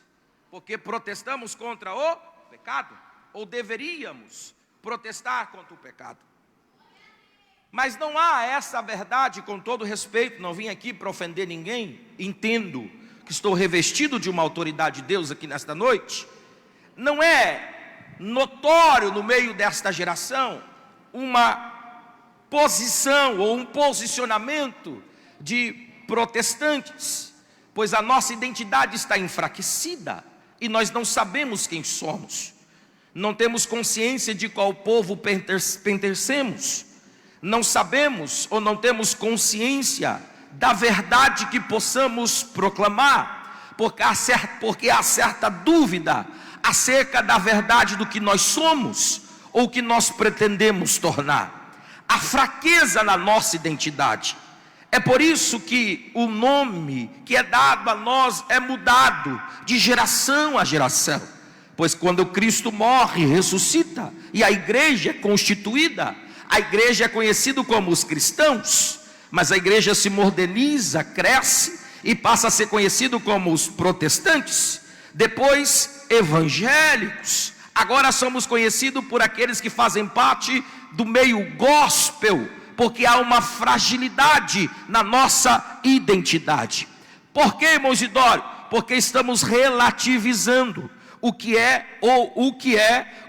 porque protestamos contra o pecado, ou deveríamos protestar contra o pecado. Mas não há essa verdade, com todo respeito, não vim aqui para ofender ninguém, entendo que estou revestido de uma autoridade de Deus aqui nesta noite. Não é notório no meio desta geração uma posição ou um posicionamento de protestantes, pois a nossa identidade está enfraquecida e nós não sabemos quem somos, não temos consciência de qual povo pertencemos, não sabemos ou não temos consciência da verdade que possamos proclamar, porque há certa dúvida acerca da verdade do que nós somos ou que nós pretendemos tornar. A fraqueza na nossa identidade. É por isso que o nome que é dado a nós é mudado de geração a geração. Pois quando Cristo morre, ressuscita, e a igreja é constituída, a igreja é conhecida como os cristãos, mas a igreja se moderniza, cresce e passa a ser conhecido como os protestantes, depois evangélicos. Agora somos conhecidos por aqueles que fazem parte do meio gospel, porque há uma fragilidade na nossa identidade. Por que, irmão Isidoro? Porque estamos relativizando o que é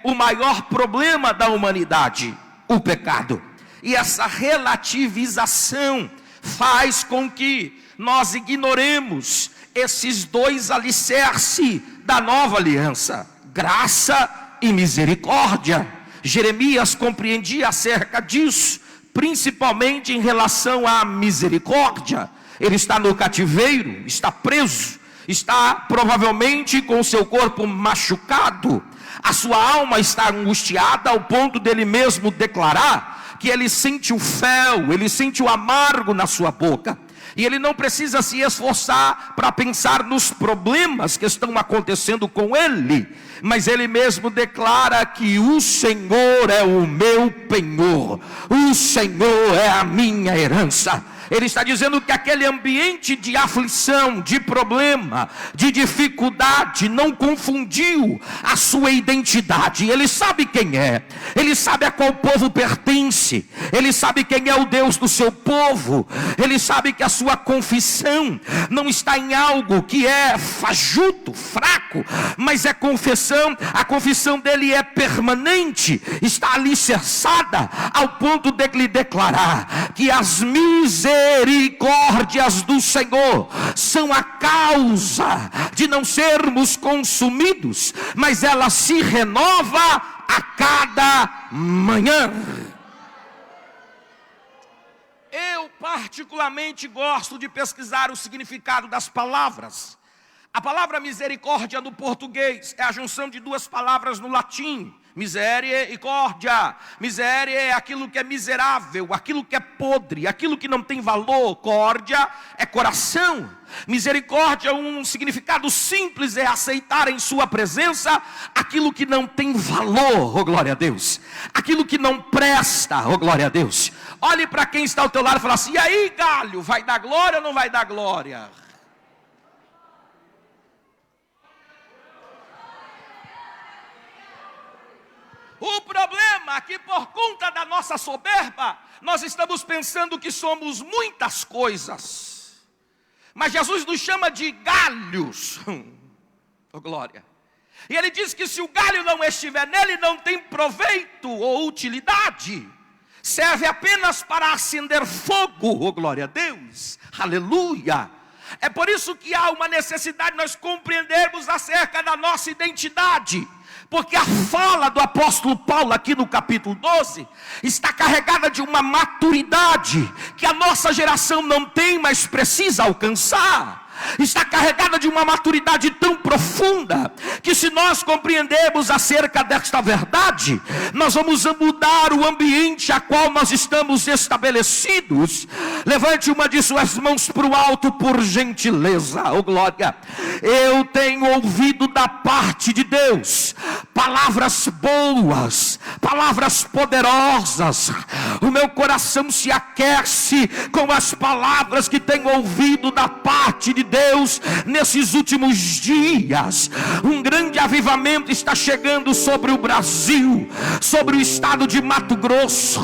o maior problema da humanidade, o pecado. E essa relativização faz com que nós ignoremos esses dois alicerces da nova aliança: graça e misericórdia. Jeremias compreendia acerca disso, principalmente em relação à misericórdia. Ele está no cativeiro, está preso, está provavelmente com o seu corpo machucado, a sua alma está angustiada ao ponto dele mesmo declarar que ele sente o fel, ele sente o amargo na sua boca. E ele não precisa se esforçar para pensar nos problemas que estão acontecendo com ele, mas ele mesmo declara que o Senhor é o meu penhor, o Senhor é a minha herança. Ele está dizendo que aquele ambiente de aflição, de problema, de dificuldade, não confundiu a sua identidade. Ele sabe quem é, ele sabe a qual povo pertence, ele sabe quem é o Deus do seu povo, ele sabe que a sua confissão não está em algo que é fajuto, fraco, mas é confissão. A confissão dele é permanente, está alicerçada ao ponto de lhe declarar que as misericórdias do Senhor são a causa de não sermos consumidos, mas ela se renova a cada manhã. Eu particularmente gosto de pesquisar o significado das palavras. A palavra misericórdia no português é a junção de duas palavras no latim. Miséria e córdia. Miséria é aquilo que é miserável, aquilo que é podre, aquilo que não tem valor. Córdia é coração. Misericórdia, um significado simples, é aceitar em sua presença aquilo que não tem valor, oh glória a Deus, aquilo que não presta, oh glória a Deus. Olhe para quem está ao teu lado e fala assim: e aí, galho, vai dar glória ou não vai dar glória? O problema é que por conta da nossa soberba, nós estamos pensando que somos muitas coisas. Mas Jesus nos chama de galhos. Oh glória. E ele diz que se o galho não estiver nele, não tem proveito ou utilidade. Serve apenas para acender fogo. Oh glória a Deus. Aleluia. É por isso que há uma necessidade de nós compreendermos acerca da nossa identidade. Porque a fala do apóstolo Paulo aqui no capítulo 12 está carregada de uma maturidade que a nossa geração não tem, mas precisa alcançar. Está carregada de uma maturidade tão profunda que, se nós compreendermos acerca desta verdade, nós vamos mudar o ambiente a qual nós estamos estabelecidos. Levante uma de suas mãos para o alto, por gentileza. Oh glória. Eu tenho ouvido da parte de Deus palavras boas, palavras poderosas. O meu coração se aquece com as palavras que tenho ouvido da parte de Deus nesses últimos dias. Um grande avivamento está chegando sobre o Brasil, sobre o estado de Mato Grosso.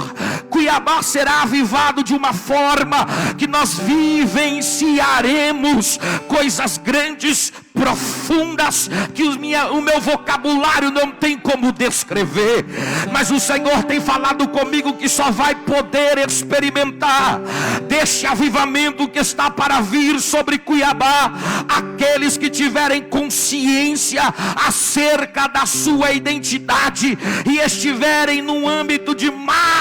Cuiabá será avivado de uma forma que nós vivenciaremos coisas grandes, profundas, que o meu vocabulário não tem como descrever. Mas o Senhor tem falado comigo que só vai poder experimentar deste avivamento que está para vir sobre Cuiabá aqueles que tiverem consciência acerca da sua identidade e estiverem num âmbito de maturidade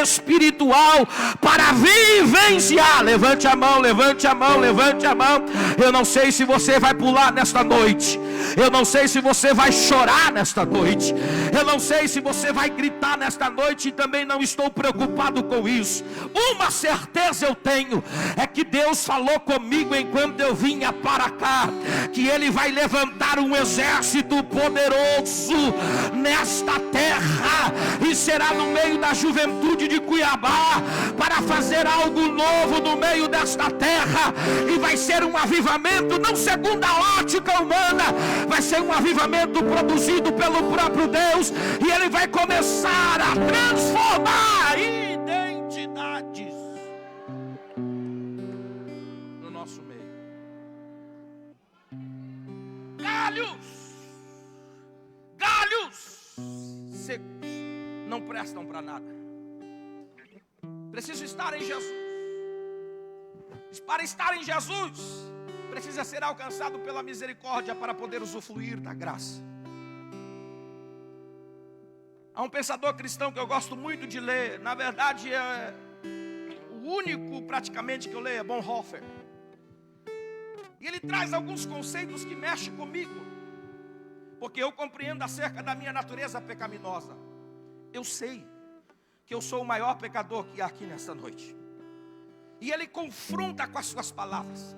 espiritual para vivenciar. Levante a mão, levante a mão, levante a mão. Eu não sei se você vai pular nesta noite, eu não sei se você vai chorar nesta noite, eu não sei se você vai gritar nesta noite, e também não estou preocupado com isso. Uma certeza eu tenho, é que Deus falou comigo enquanto eu vinha para cá, que Ele vai levantar um exército poderoso nesta terra, e será no meio da juventude de Cuiabá, para fazer algo novo no meio desta terra, e vai ser um avivamento não segundo a ótica humana, vai ser um avivamento produzido pelo próprio Deus, e Ele vai começar a transformar identidades no nosso meio. Galhos secos não prestam para nada. Preciso estar em Jesus. Para estar em Jesus, precisa ser alcançado pela misericórdia para poder usufruir da graça. Há um pensador cristão que eu gosto muito de ler, na verdade é o único praticamente que eu leio, é Bonhoeffer. E ele traz alguns conceitos que mexem comigo, porque eu compreendo acerca da minha natureza pecaminosa. Eu sei que eu sou o maior pecador que há aqui nesta noite. E ele confronta com as suas palavras.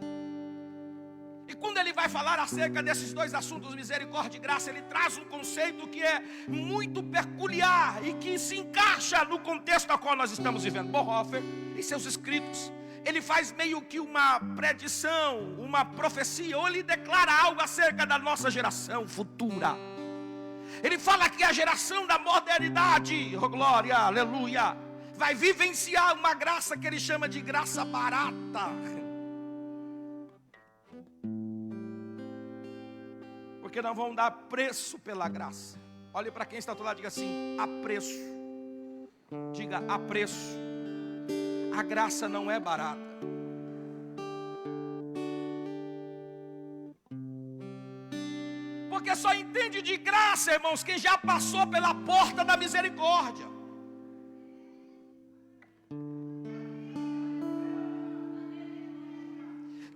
E quando ele vai falar acerca desses dois assuntos, misericórdia e graça, ele traz um conceito que é muito peculiar e que se encaixa no contexto ao qual nós estamos vivendo. Bonhoeffer, em seus escritos, ele faz meio que uma predição, uma profecia, ou ele declara algo acerca da nossa geração futura. Ele fala que a geração da modernidade, oh glória, aleluia, vai vivenciar uma graça que ele chama de graça barata. Porque não vão dar preço pela graça. Olhe para quem está do lado e diga assim: a preço. Diga: a preço. A graça não é barata. Porque só entende de graça, irmãos, quem já passou pela porta da misericórdia.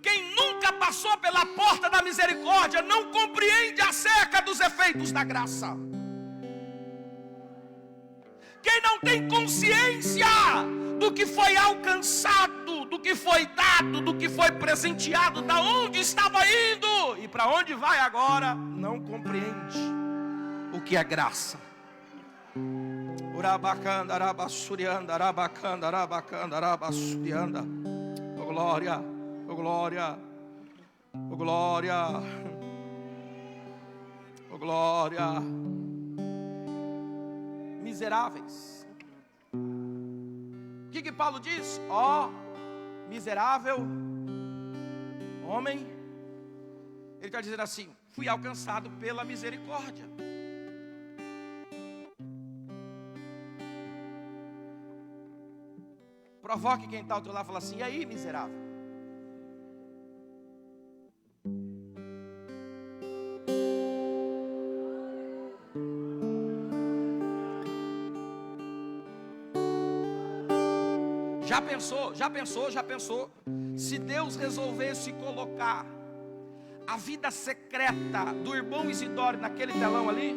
Quem nunca passou pela porta da misericórdia não compreende acerca dos efeitos da graça. Quem não tem consciência do que foi alcançado, do que foi dado, do que foi presenteado, da onde estava indo e para onde vai agora, não compreende o que é graça. Urabacanda, arabassurianda, arabacanda, arabacanda, arabassurianda. Oh glória, oh glória, oh glória, oh glória. Miseráveis. O que Paulo diz? Ó, miserável homem. Ele está dizendo assim: fui alcançado pela misericórdia. Provoque quem está ao teu lado e fala assim: e aí, miserável? Já pensou? Se Deus resolvesse colocar a vida secreta do irmão Isidoro naquele telão ali,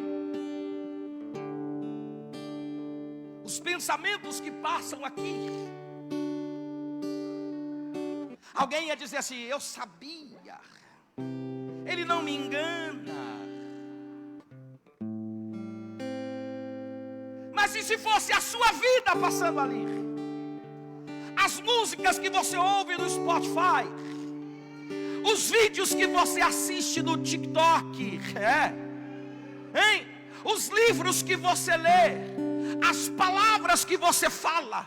os pensamentos que passam aqui, alguém ia dizer assim: eu sabia, ele não me engana. Mas e se fosse a sua vida passando ali? As músicas que você ouve no Spotify, os vídeos que você assiste no TikTok, hein? Os livros que você lê, as palavras que você fala,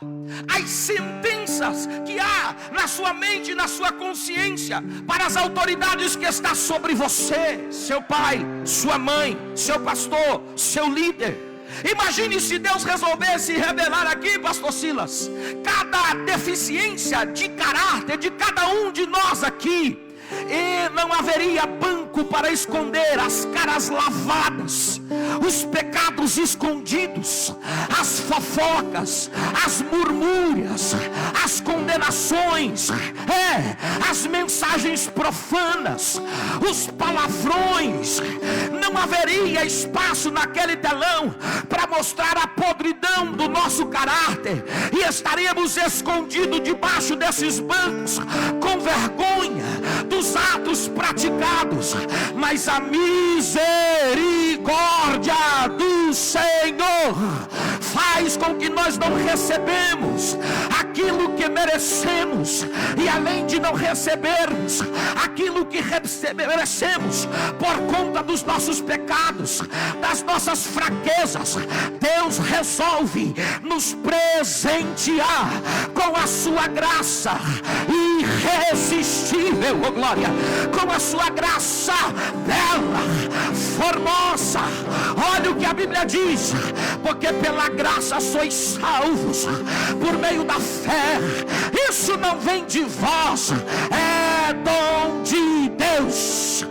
as sentenças que há na sua mente e na sua consciência para as autoridades que estão sobre você, seu pai, sua mãe, seu pastor, seu líder. Imagine se Deus resolvesse revelar aqui, pastor Silas, cada deficiência de caráter de cada um de nós aqui, e não haveria banco para esconder as caras lavadas, os pecados escondidos, as fofocas, as murmúrias, as condenações, as mensagens profanas, os palavrões. Não haveria espaço naquele telão para mostrar a podridão do nosso caráter, e estaríamos escondidos debaixo desses bancos com vergonha dos atos praticados. Mas a misericórdia do Senhor faz com que nós não recebemos aquilo que merecemos, e além de não recebermos aquilo que merecemos por conta dos nossos pecados, das nossas fraquezas, Deus resolve nos presentear com a sua graça irresistível, oh glória, com a sua graça bela, formosa. Olha o que a Bíblia diz: porque pela graça sois salvos por meio da fé. Isso não vem de vós, é dom de Deus.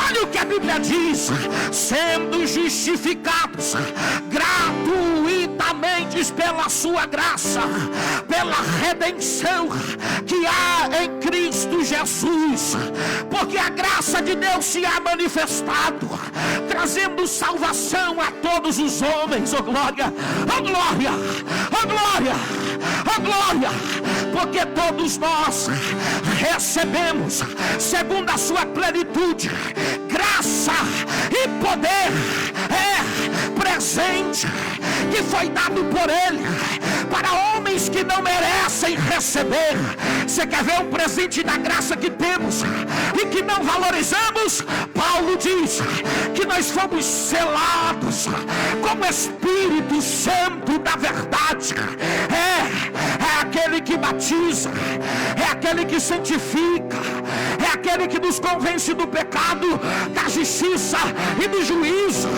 Olha o que a Bíblia diz: sendo justificados gratuitamente pela sua graça, pela redenção que há em Cristo Jesus. Porque a graça de Deus se há manifestado, trazendo salvação a todos os homens. Oh glória, oh glória, oh glória, oh glória. Porque todos nós recebemos, segundo a sua plenitude, graça e poder presente que foi dado por Ele para homens que não merecem receber. Você quer ver um presente da graça que temos e que não valorizamos? Paulo diz que nós fomos selados com o Espírito Santo da verdade. É aquele que batiza, é aquele que santifica, é aquele que nos convence do pecado, da justiça e do juízo.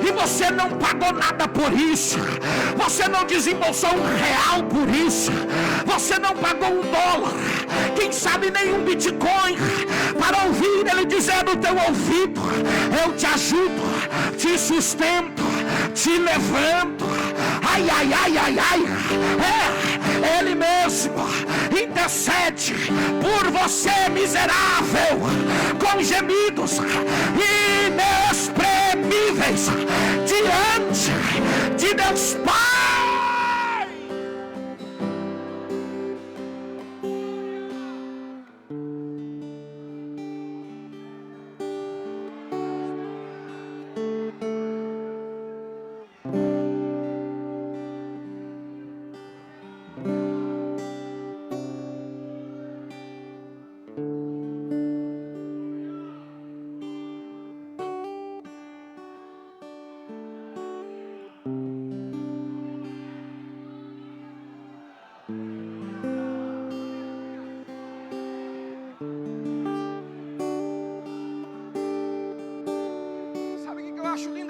E você não pagou nada por isso, você não desembolsou R$1 por isso, você não pagou $1, quem sabe nem um Bitcoin, para ouvir Ele dizer no teu ouvido: eu te ajudo, te sustento, te levanto. Ai, ai, ai, ai, ai. Ele mesmo intercede por você, miserável, com gemidos inexprimíveis diante de Deus Pai.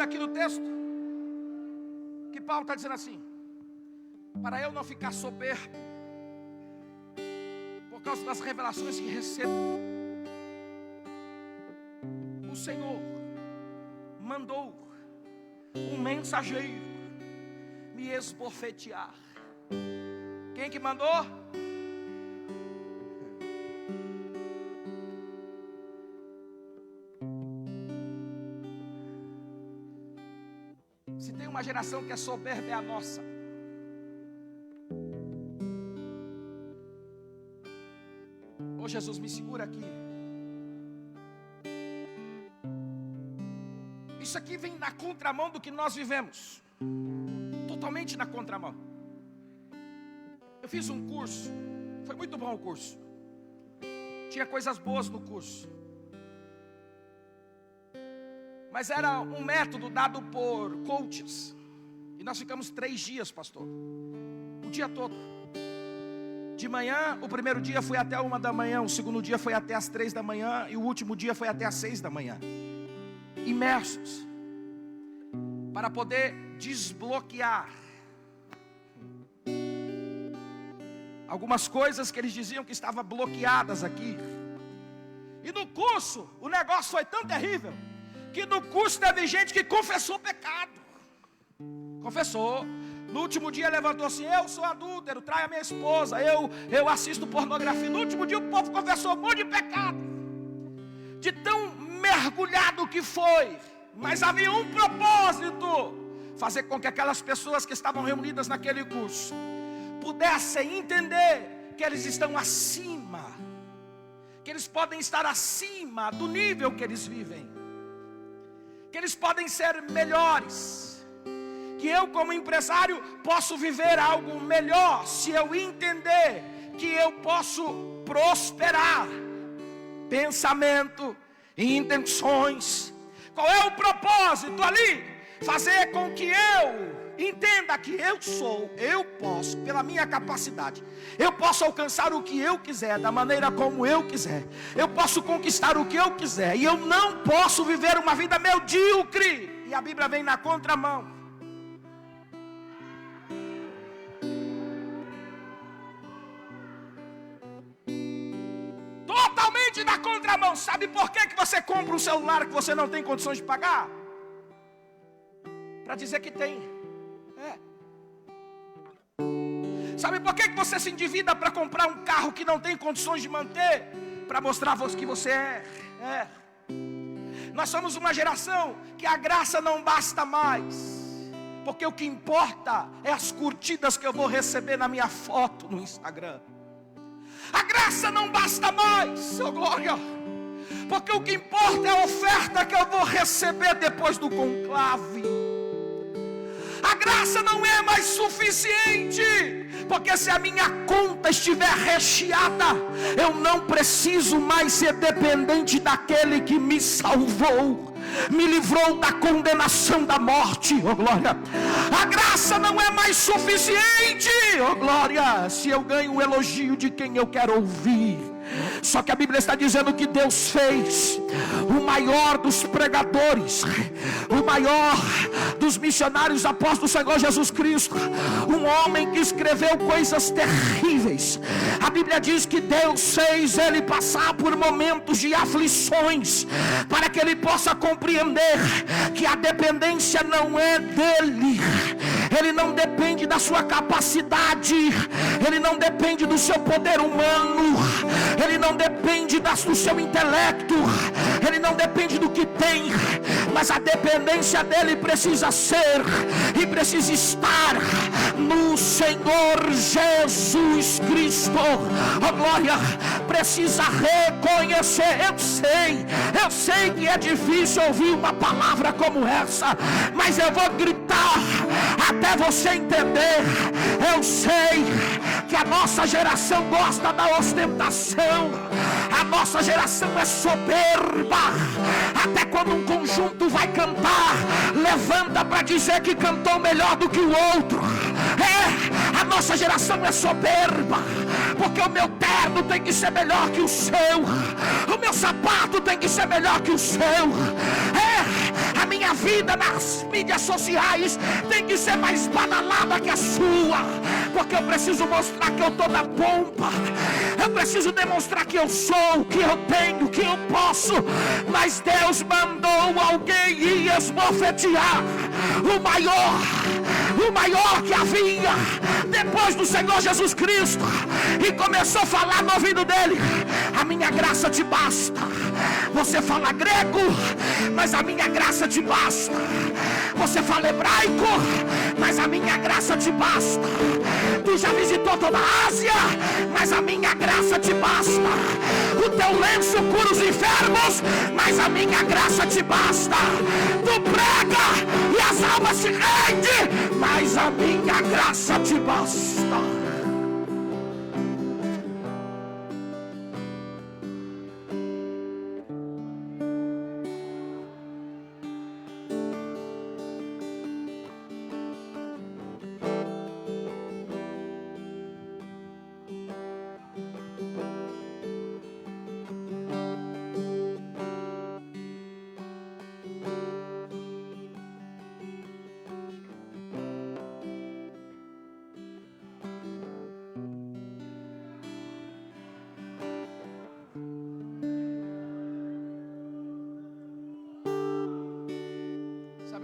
Aqui no texto que Paulo está dizendo assim: para eu não ficar soberbo por causa das revelações que recebo, o Senhor mandou um mensageiro me esbofetear. Quem que mandou? Se tem uma geração que é soberba, é a nossa. Ô Jesus, me segura aqui. Isso aqui vem na contramão do que nós vivemos. Totalmente na contramão. Eu fiz um curso, foi muito bom o curso. Tinha coisas boas no curso. Mas era um método dado por coaches. E nós ficamos 3 dias, pastor. O dia todo. De manhã, o primeiro dia foi até 1 da manhã. O segundo dia foi até as 3 da manhã. E o último dia foi até as 6 da manhã. Imersos. Para poder desbloquear algumas coisas que eles diziam que estavam bloqueadas aqui. E no curso, o negócio foi tão terrível que no curso teve gente que confessou pecado. Confessou. No último dia levantou assim: eu sou adúltero, traio a minha esposa, eu assisto pornografia. No último dia o povo confessou um monte de pecado. De tão mergulhado que foi. Mas havia um propósito: fazer com que aquelas pessoas que estavam reunidas naquele curso pudessem entender que eles estão acima, que eles podem estar acima do nível que eles vivem, que eles podem ser melhores, que eu como empresário posso viver algo melhor se eu entender que eu posso prosperar, pensamento e intenções. Qual é o propósito ali? Fazer com que eu entenda que eu posso, pela minha capacidade, eu posso alcançar o que eu quiser, da maneira como eu quiser, eu posso conquistar o que eu quiser, e eu não posso viver uma vida medíocre. E a Bíblia vem na contramão. Totalmente na contramão. Sabe por que você compra um celular que você não tem condições de pagar? Para dizer que tem. Sabe por que você se endivida para comprar um carro que não tem condições de manter? Para mostrar que você é. Nós somos uma geração que a graça não basta mais, porque o que importa é as curtidas que eu vou receber na minha foto no Instagram. A graça não basta mais, oh glória, porque o que importa é a oferta que eu vou receber depois do conclave. A graça não é mais suficiente, porque se a minha conta estiver recheada, eu não preciso mais ser dependente daquele que me salvou, me livrou da condenação da morte, oh glória. A graça não é mais suficiente, oh glória, se eu ganho o elogio de quem eu quero ouvir. Só que a Bíblia está dizendo que Deus fez o maior dos pregadores, o maior dos missionários apóstolos do Senhor Jesus Cristo, um homem que escreveu coisas terríveis. A Bíblia diz que Deus fez ele passar por momentos de aflições, para que ele possa compreender que a dependência não é dele. Ele não depende da sua capacidade, ele não depende do seu poder humano, ele não depende do seu intelecto, ele não depende do que tem, mas a dependência dele precisa ser e precisa estar no Senhor Jesus Cristo. Oh glória, precisa reconhecer. Eu sei que é difícil ouvir uma palavra como essa, mas eu vou gritar até você entender. Eu sei que a nossa geração gosta da ostentação, a nossa geração é soberba. Até quando um conjunto vai cantar, levanta para dizer que cantou melhor do que o outro. A nossa geração é soberba, porque o meu terno tem que ser melhor que o seu, o meu sapato tem que ser melhor que o seu, a minha vida nas mídias sociais tem que ser mais badalada que a sua, porque eu preciso mostrar que eu estou na pompa, eu preciso demonstrar que eu sou, que eu tenho, que eu posso. Mas Deus mandou alguém ir esbofetear o maior que havia depois do Senhor Jesus Cristo, e começou a falar no ouvido dele: a minha graça te basta. Você fala grego, mas a minha graça te basta. Você fala hebraico, mas a minha graça te basta. Tu já visitou toda a Ásia, mas a minha graça te basta. O teu lenço cura os enfermos, mas a minha graça te basta. Tu prega e as almas se rendem, mas a minha graça te basta.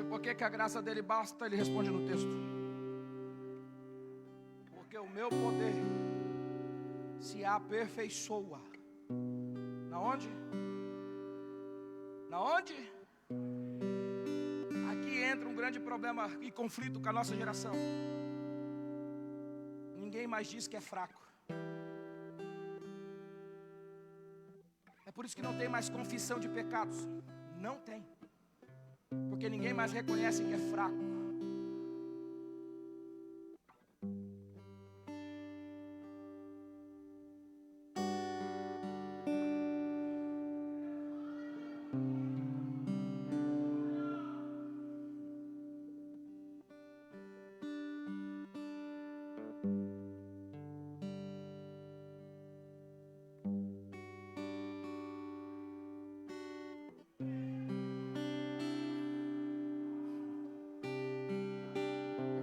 Por que a graça dele basta? Ele responde no texto: porque o meu poder se aperfeiçoa. Na onde? Na onde? Aqui entra um grande problema e conflito com a nossa geração. Ninguém mais diz que é fraco. É por isso que não tem mais confissão de pecados. Não tem. Porque ninguém mais reconhece que é fraco.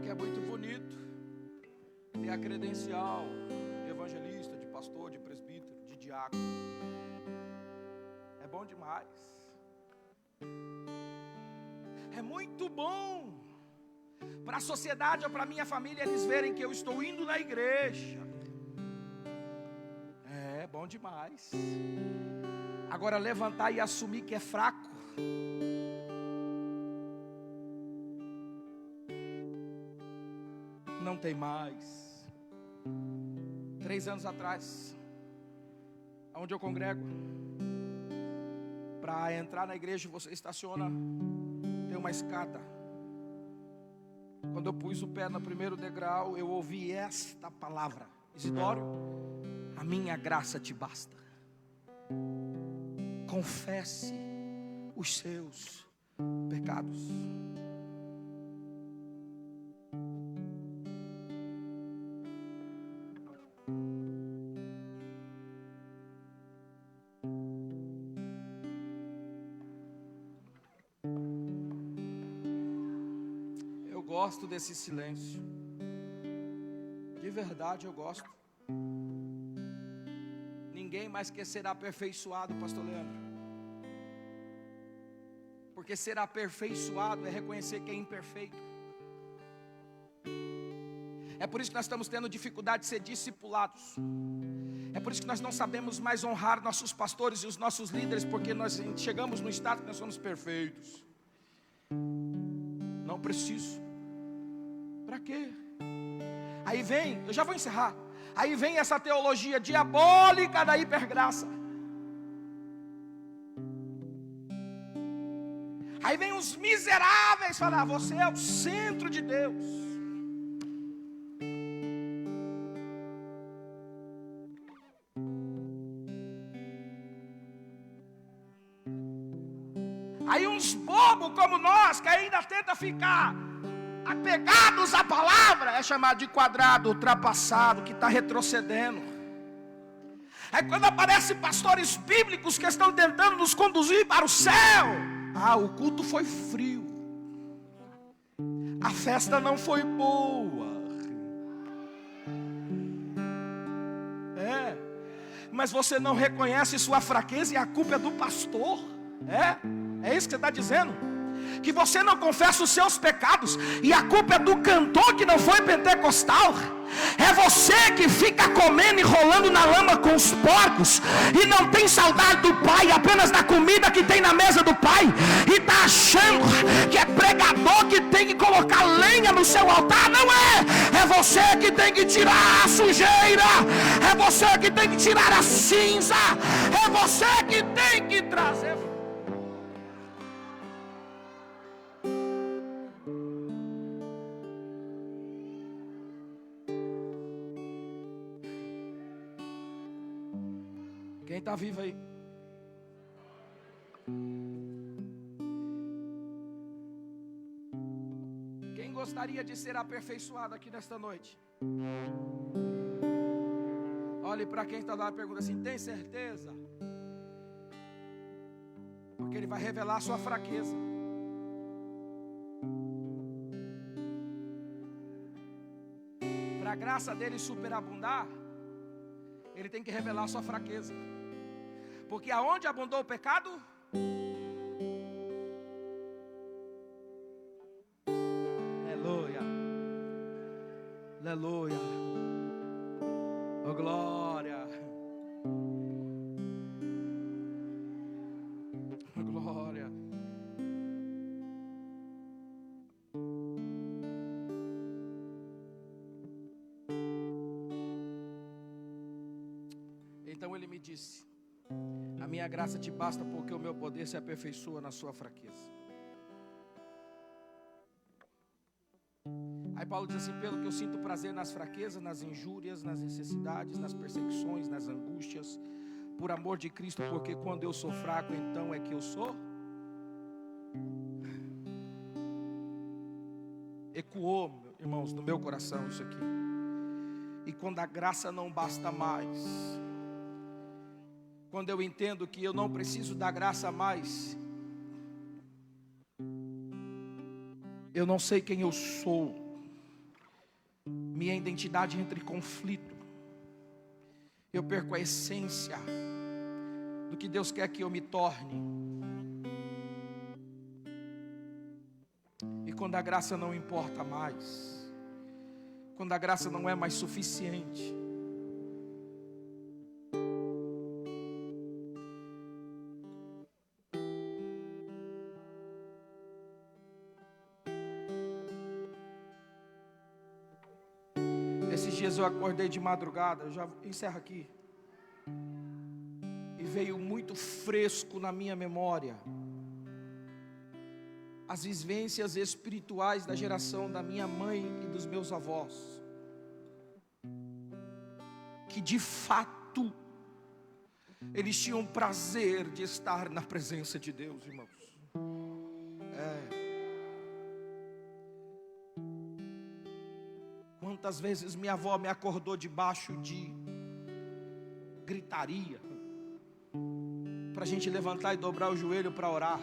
É muito bonito ter a credencial de evangelista, de pastor, de presbítero, de diácono. É bom demais. É muito bom para a sociedade ou para a minha família eles verem que eu estou indo na igreja. É bom demais. Agora levantar e assumir que é fraco, não tem mais. 3 anos atrás, onde eu congrego, Para entrar na igreja você estaciona, tem uma escada. Quando eu pus o pé no primeiro degrau, eu ouvi esta palavra: Isidório, a minha graça te basta. Confesse os seus pecados. Eu gosto desse silêncio. De verdade eu gosto. Ninguém mais quer ser aperfeiçoado, pastor Leandro. Porque ser aperfeiçoado é reconhecer que é imperfeito. É por isso que nós estamos tendo dificuldade de ser discipulados. É por isso que nós não sabemos mais honrar nossos pastores e os nossos líderes, porque nós chegamos no estado que nós somos perfeitos. Não preciso. Para quê? Aí vem, eu já vou encerrar. Aí vem essa teologia diabólica da hipergraça. Aí vem os miseráveis falar: você é o centro de Deus. Aí uns bobos como nós, que ainda tenta ficar apegados à palavra, é chamado de quadrado, ultrapassado, que está retrocedendo. Aí quando aparecem pastores bíblicos que estão tentando nos conduzir para o céu, o culto foi frio, a festa não foi boa. Mas você não reconhece sua fraqueza e a culpa é do pastor. É isso que você está dizendo? Que você não confessa os seus pecados e a culpa é do cantor que não foi pentecostal. É você que fica comendo e rolando na lama com os porcos e não tem saudade do pai, apenas da comida que tem na mesa do pai, e está achando que é pregador que tem que colocar lenha no seu altar. Não é você que tem que tirar a sujeira, é você que tem que tirar a cinza, é você que tem que trazer. Quem está vivo aí? Quem gostaria de ser aperfeiçoado aqui nesta noite? Olhe para quem está lá e pergunta assim: tem certeza? Porque Ele vai revelar a sua fraqueza. Para a graça dele superabundar, Ele tem que revelar a sua fraqueza. Porque aonde abundou o pecado, aleluia, aleluia, oh glória, oh glória. Então ele me disse: a minha graça te basta, porque o meu poder se aperfeiçoa na sua fraqueza. Aí Paulo diz assim: pelo que eu sinto prazer nas fraquezas, nas injúrias, nas necessidades, nas perseguições, nas angústias, por amor de Cristo, porque quando eu sou fraco, então é que eu sou. Ecoou, irmãos, no meu coração isso aqui. E quando a graça não basta mais, quando eu entendo que eu não preciso da graça mais, eu não sei quem eu sou, minha identidade entra em conflito, eu perco a essência do que Deus quer que eu me torne. E quando a graça não importa mais, quando a graça não é mais suficiente, esses dias eu acordei de madrugada, eu já encerro aqui, e veio muito fresco na minha memória as vivências espirituais da geração da minha mãe e dos meus avós, que de fato eles tinham prazer de estar na presença de Deus, irmãos. Quantas vezes minha avó me acordou debaixo de gritaria, para a gente levantar e dobrar o joelho para orar.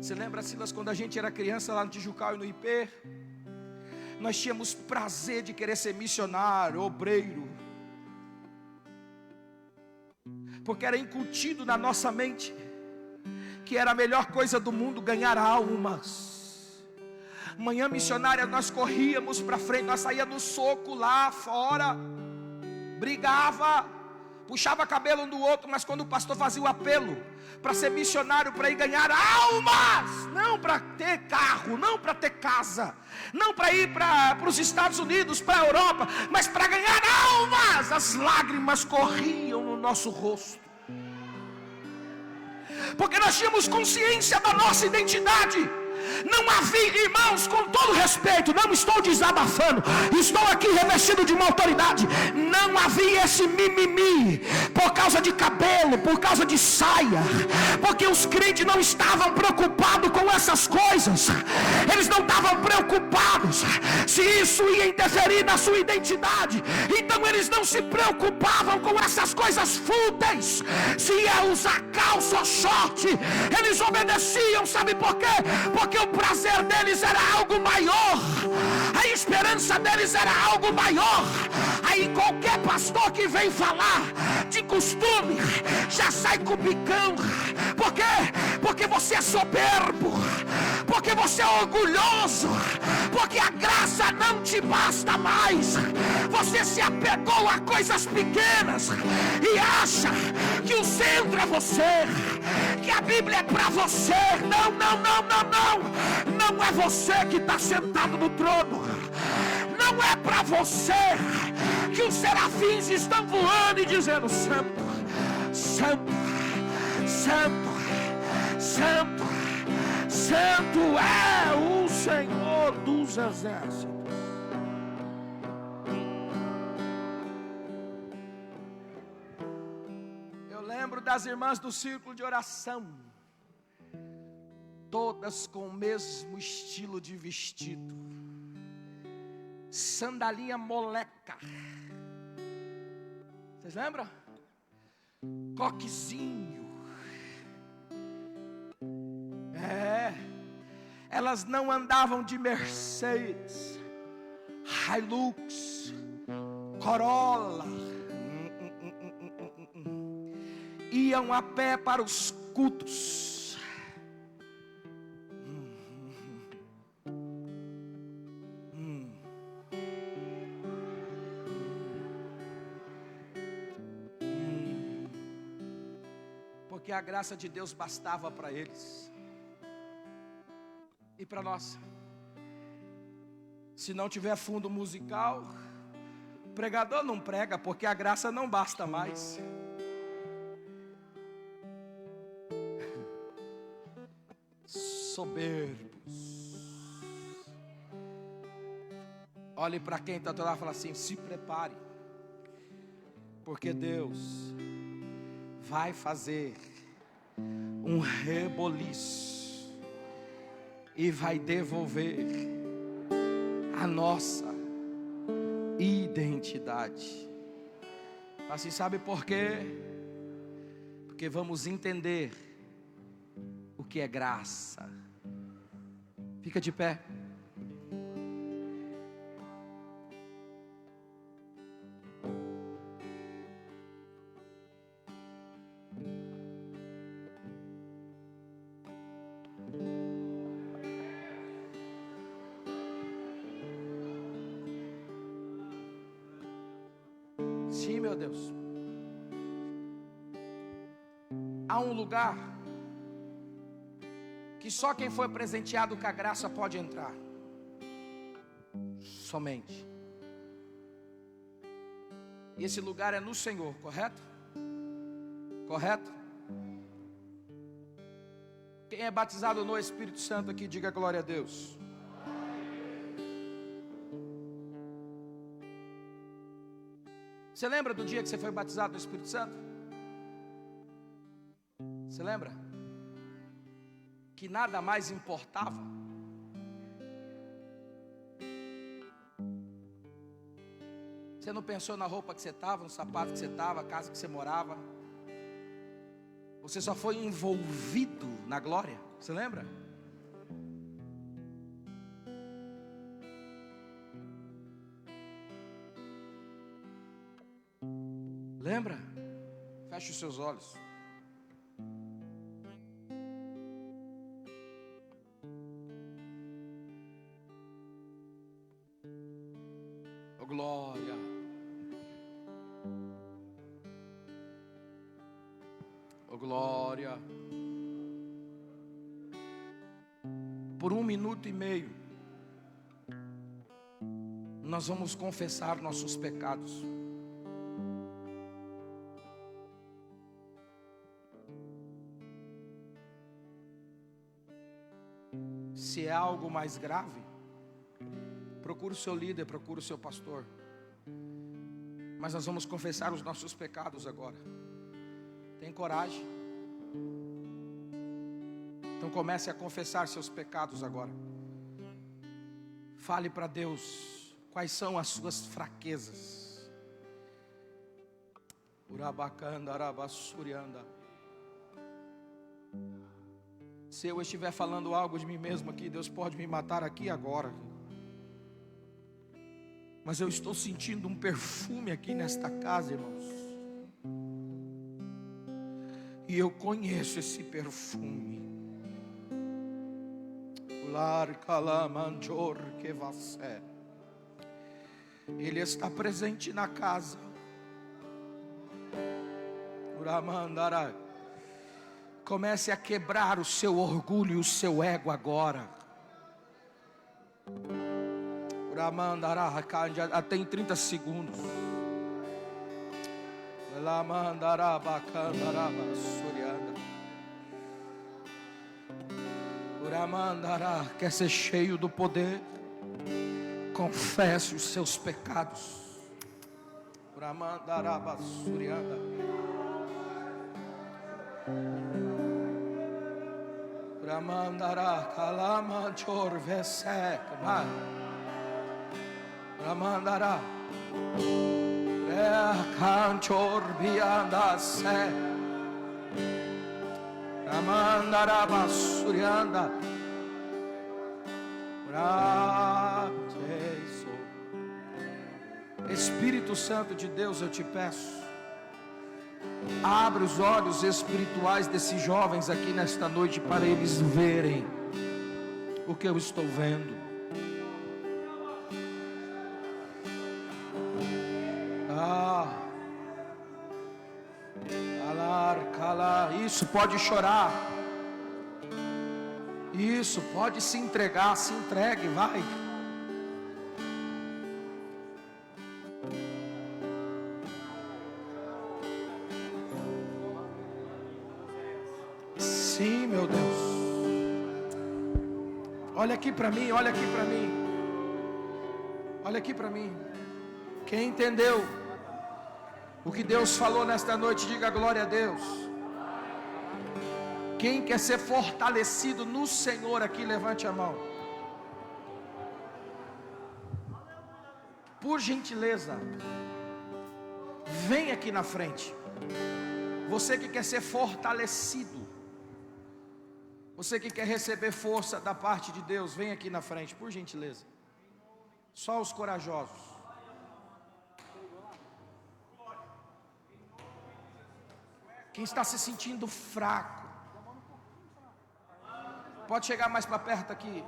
Você lembra, Silas, quando a gente era criança lá no Tijucal e no IP? Nós tínhamos prazer de querer ser missionário, obreiro, porque era incutido na nossa mente que era a melhor coisa do mundo ganhar almas. Manhã missionária, nós corríamos para frente, nós saíamos no soco lá fora, brigava, puxava cabelo um do outro, mas quando o pastor fazia o apelo para ser missionário, para ir ganhar almas, não para ter carro, não para ter casa, não para ir para os Estados Unidos, para a Europa, mas para ganhar almas, as lágrimas corriam no nosso rosto, porque nós tínhamos consciência da nossa identidade. Não havia, irmãos, com todo respeito, não estou desabafando, estou aqui revestido de uma autoridade. Não havia esse mimimi por causa de cabelo, por causa de saia, porque os crentes não estavam preocupados com essas coisas. Eles não estavam preocupados se isso ia interferir na sua identidade. Então eles não se preocupavam com essas coisas fúteis. Se ia usar calça ou short, eles obedeciam. Sabe por quê? Porque o prazer deles era algo maior, a esperança deles era algo maior. Aí qualquer pastor que vem falar de costume já sai com o bicão. Por quê? Porque você é soberbo, porque você é orgulhoso, porque a graça não te basta mais. Você se apegou a coisas pequenas e acha que o centro é você, que a Bíblia é para você. Não, não, não, não, não. Não é você que está sentado no trono. Não é para você que os serafins estão voando e dizendo: Santo, Santo, Santo, Santo, Santo é o Senhor dos exércitos. Eu lembro das irmãs do círculo de oração, todas com o mesmo estilo de vestido, sandalinha moleca. Vocês lembram? Coquezinho. Elas não andavam de Mercedes, Hilux, Corolla. Iam a pé para os cultos. Porque a graça de Deus bastava para eles e para nós. Se não tiver fundo musical, o pregador não prega, porque a graça não basta mais. Soberbos. Olhe para quem está lá e fala assim: se prepare, porque Deus vai fazer um reboliço e vai devolver a nossa identidade. Assim, sabe por quê? Porque vamos entender o que é graça. Fica de pé. Sim, meu Deus. Há um lugar que só quem foi presenteado com a graça pode entrar. Somente. E esse lugar é no Senhor, correto? Correto? Quem é batizado no Espírito Santo aqui, diga glória a Deus. Você lembra do dia que você foi batizado no Espírito Santo? Você lembra? Que nada mais importava. Você não pensou na roupa que você estava, no sapato que você estava, a casa que você morava. Você só foi envolvido na glória. Você lembra? Lembra? Feche os seus olhos. Oh, glória. Oh, glória. Por 1 minuto e meio, nós vamos confessar nossos pecados. Se é algo mais grave, procure o seu líder, procure o seu pastor. Mas nós vamos confessar os nossos pecados agora. Tem coragem? Então comece a confessar seus pecados agora. Fale para Deus quais são as suas fraquezas. Urabacanda, arabassurianda. Se eu estiver falando algo de mim mesmo aqui, Deus pode me matar aqui agora. Mas eu estou sentindo um perfume aqui nesta casa, irmãos. E eu conheço esse perfume. Ele está presente na casa. Comece a quebrar o seu orgulho e o seu ego agora. Tem 30 segundos. Quer ser cheio do poder? Confesse os seus pecados. Ramandara kalama chorvesek ma Ramandara rekan chorbianda se Ramandara basurianda Espírito Santo de Deus, eu te peço, abre os olhos espirituais desses jovens aqui nesta noite para eles verem o que eu estou vendo. Isso, pode chorar. Isso, pode se entregar, se entregue, vai. Sim, meu Deus. Olha aqui para mim, olha aqui para mim. Olha aqui para mim. Quem entendeu o que Deus falou nesta noite, diga glória a Deus. Quem quer ser fortalecido no Senhor aqui, levante a mão. Por gentileza, vem aqui na frente. Você que quer ser fortalecido, você que quer receber força da parte de Deus, vem aqui na frente, por gentileza. Só os corajosos. Quem está se sentindo fraco, pode chegar mais para perto aqui.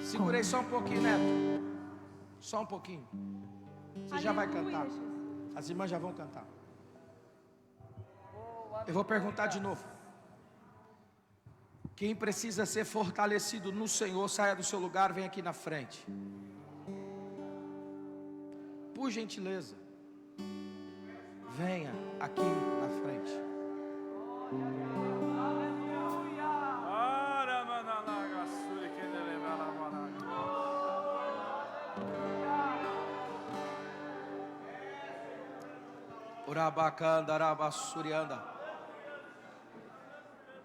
Segurei só um pouquinho, Neto. Só um pouquinho. Você já vai cantar. As irmãs já vão cantar. Eu vou perguntar de novo. Quem precisa ser fortalecido no Senhor, saia do seu lugar, vem aqui na frente. Por gentileza, venha aqui na frente.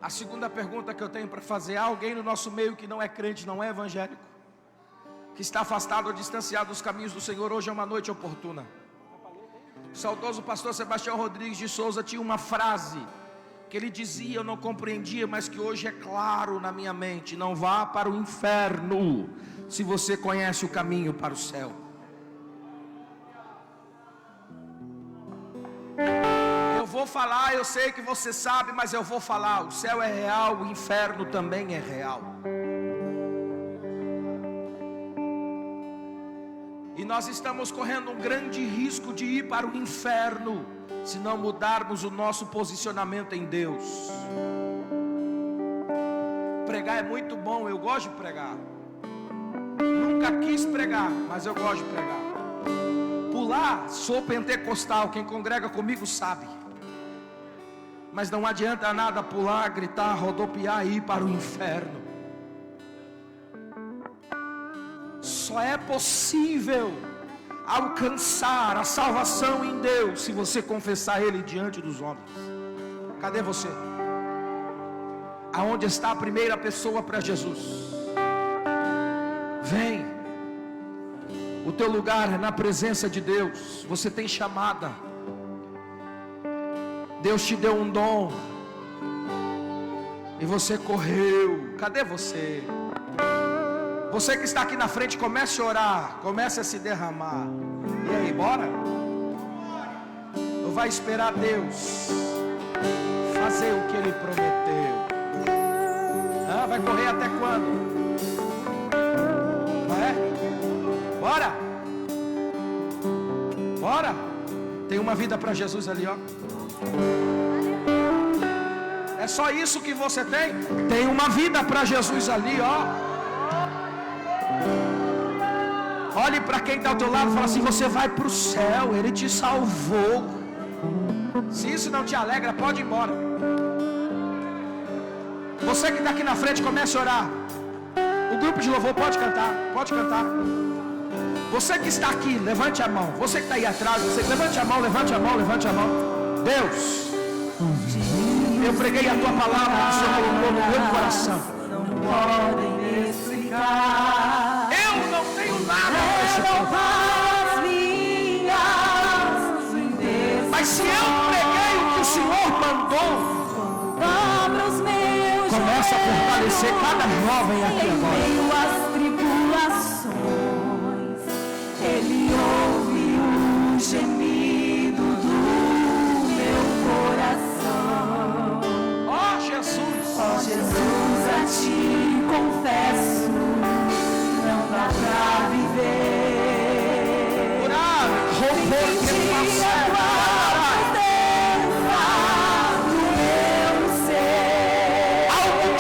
A segunda pergunta que eu tenho para fazer: há alguém no nosso meio que não é crente, não é evangélico, que está afastado ou distanciado dos caminhos do Senhor? Hoje é uma noite oportuna. O saudoso pastor Sebastião Rodrigues de Souza tinha uma frase que ele dizia, eu não compreendia, mas que hoje é claro na minha mente: não vá para o inferno se você conhece o caminho para o céu. Eu vou falar, eu sei que você sabe, mas eu vou falar: o céu é real, o inferno também é real. E nós estamos correndo um grande risco de ir para o inferno se não mudarmos o nosso posicionamento em Deus. Pregar é muito bom, eu gosto de pregar. Nunca quis pregar, mas eu gosto de pregar. Pular, sou pentecostal, quem congrega comigo sabe. Mas não adianta nada pular, gritar, rodopiar e ir para o inferno. Só é possível alcançar a salvação em Deus se você confessar Ele diante dos homens. Cadê você? Aonde está a primeira pessoa para Jesus? Vem. O teu lugar é na presença de Deus. Você tem chamada. Deus te deu um dom e você correu. Cadê você? Você que está aqui na frente, comece a orar, comece a se derramar. E aí, bora? Ou vai esperar Deus fazer o que Ele prometeu? Vai correr até quando? Bora! Bora! Tem uma vida para Jesus ali, ó. É só isso que você tem? Tem uma vida para Jesus ali, ó. Olhe para quem está ao teu lado e fala assim: você vai para o céu, Ele te salvou. Se isso não te alegra, pode ir embora. Você que está aqui na frente, comece a orar. O grupo de louvor pode cantar, pode cantar. Você que está aqui, levante a mão. Você que está aí atrás, você levante a mão, levante a mão, levante a mão. Deus, eu preguei a tua palavra que o Senhor colocou no meu coração. Não podem explicar. Eu não tenho nada para explicar. Mas se eu preguei o que o Senhor mandou, começa a fortalecer cada jovem aqui agora. Em meio às tribulações, Ele ouve o gemido do meu coração. Ó Jesus, ó Jesus, a ti confesso, não dá pra viver. Orar, roubou que passar.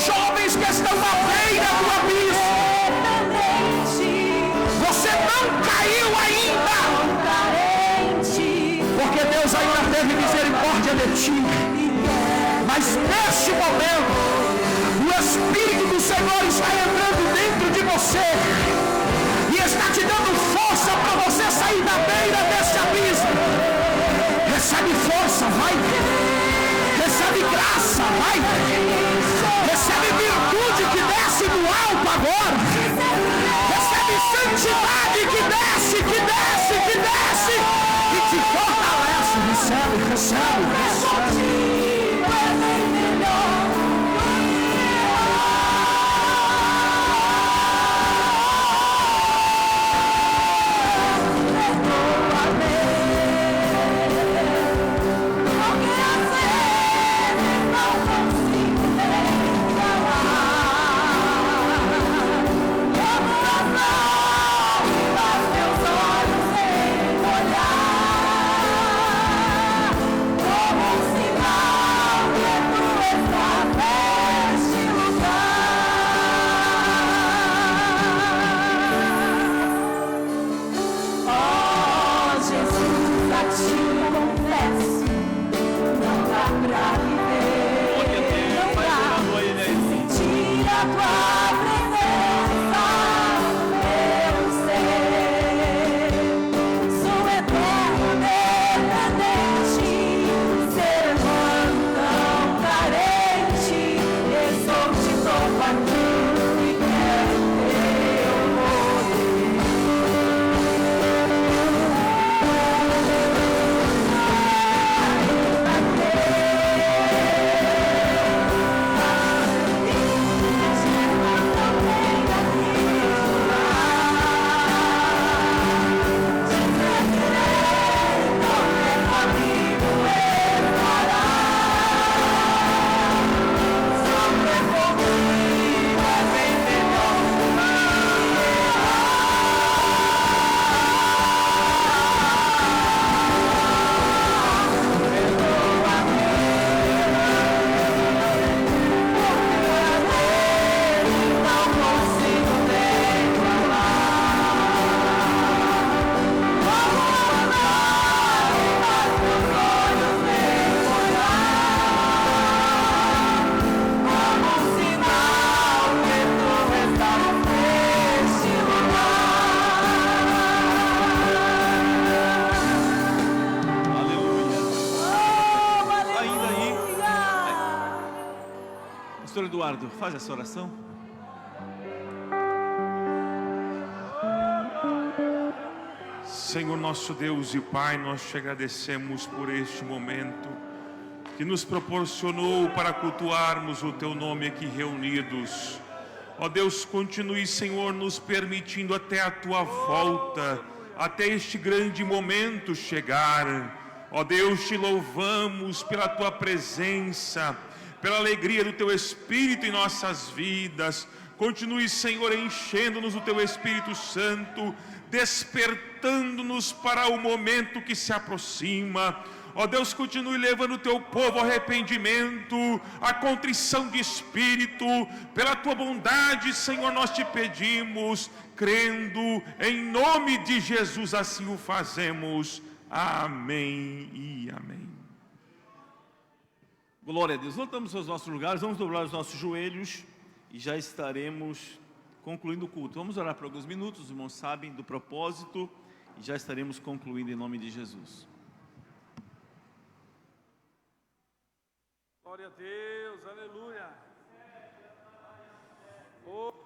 Jovens que estão na beira do abismo, você não caiu ainda, porque Deus ainda teve misericórdia de ti. Mas neste momento, o Espírito do Senhor está entrando dentro de você e está te dando força para você sair da beira desse abismo. Recebe força, vai. Recebe graça, vai. Recebe virtude que desce do alto agora. Recebe santidade que desce, que desce, que desce e te fortalece. Recebe, recebe, recebe. Como Pastor Eduardo, faz essa oração. Senhor nosso Deus e Pai, nós te agradecemos por este momento que nos proporcionou para cultuarmos o Teu nome aqui reunidos. Ó Deus, continue, Senhor, nos permitindo até a Tua volta, até este grande momento chegar. Ó Deus, te louvamos pela Tua presença, pela alegria do Teu Espírito em nossas vidas. Continue, Senhor, enchendo-nos do Teu Espírito Santo, despertando-nos para o momento que se aproxima. Ó Deus, continue levando o Teu povo ao arrependimento, à contrição de espírito. Pela Tua bondade, Senhor, nós te pedimos, crendo em nome de Jesus, assim o fazemos. Amém e amém. Glória a Deus. Voltamos aos nossos lugares, vamos dobrar os nossos joelhos e já estaremos concluindo o culto. Vamos orar por alguns minutos, os irmãos sabem do propósito e já estaremos concluindo em nome de Jesus. Glória a Deus, aleluia. Oh.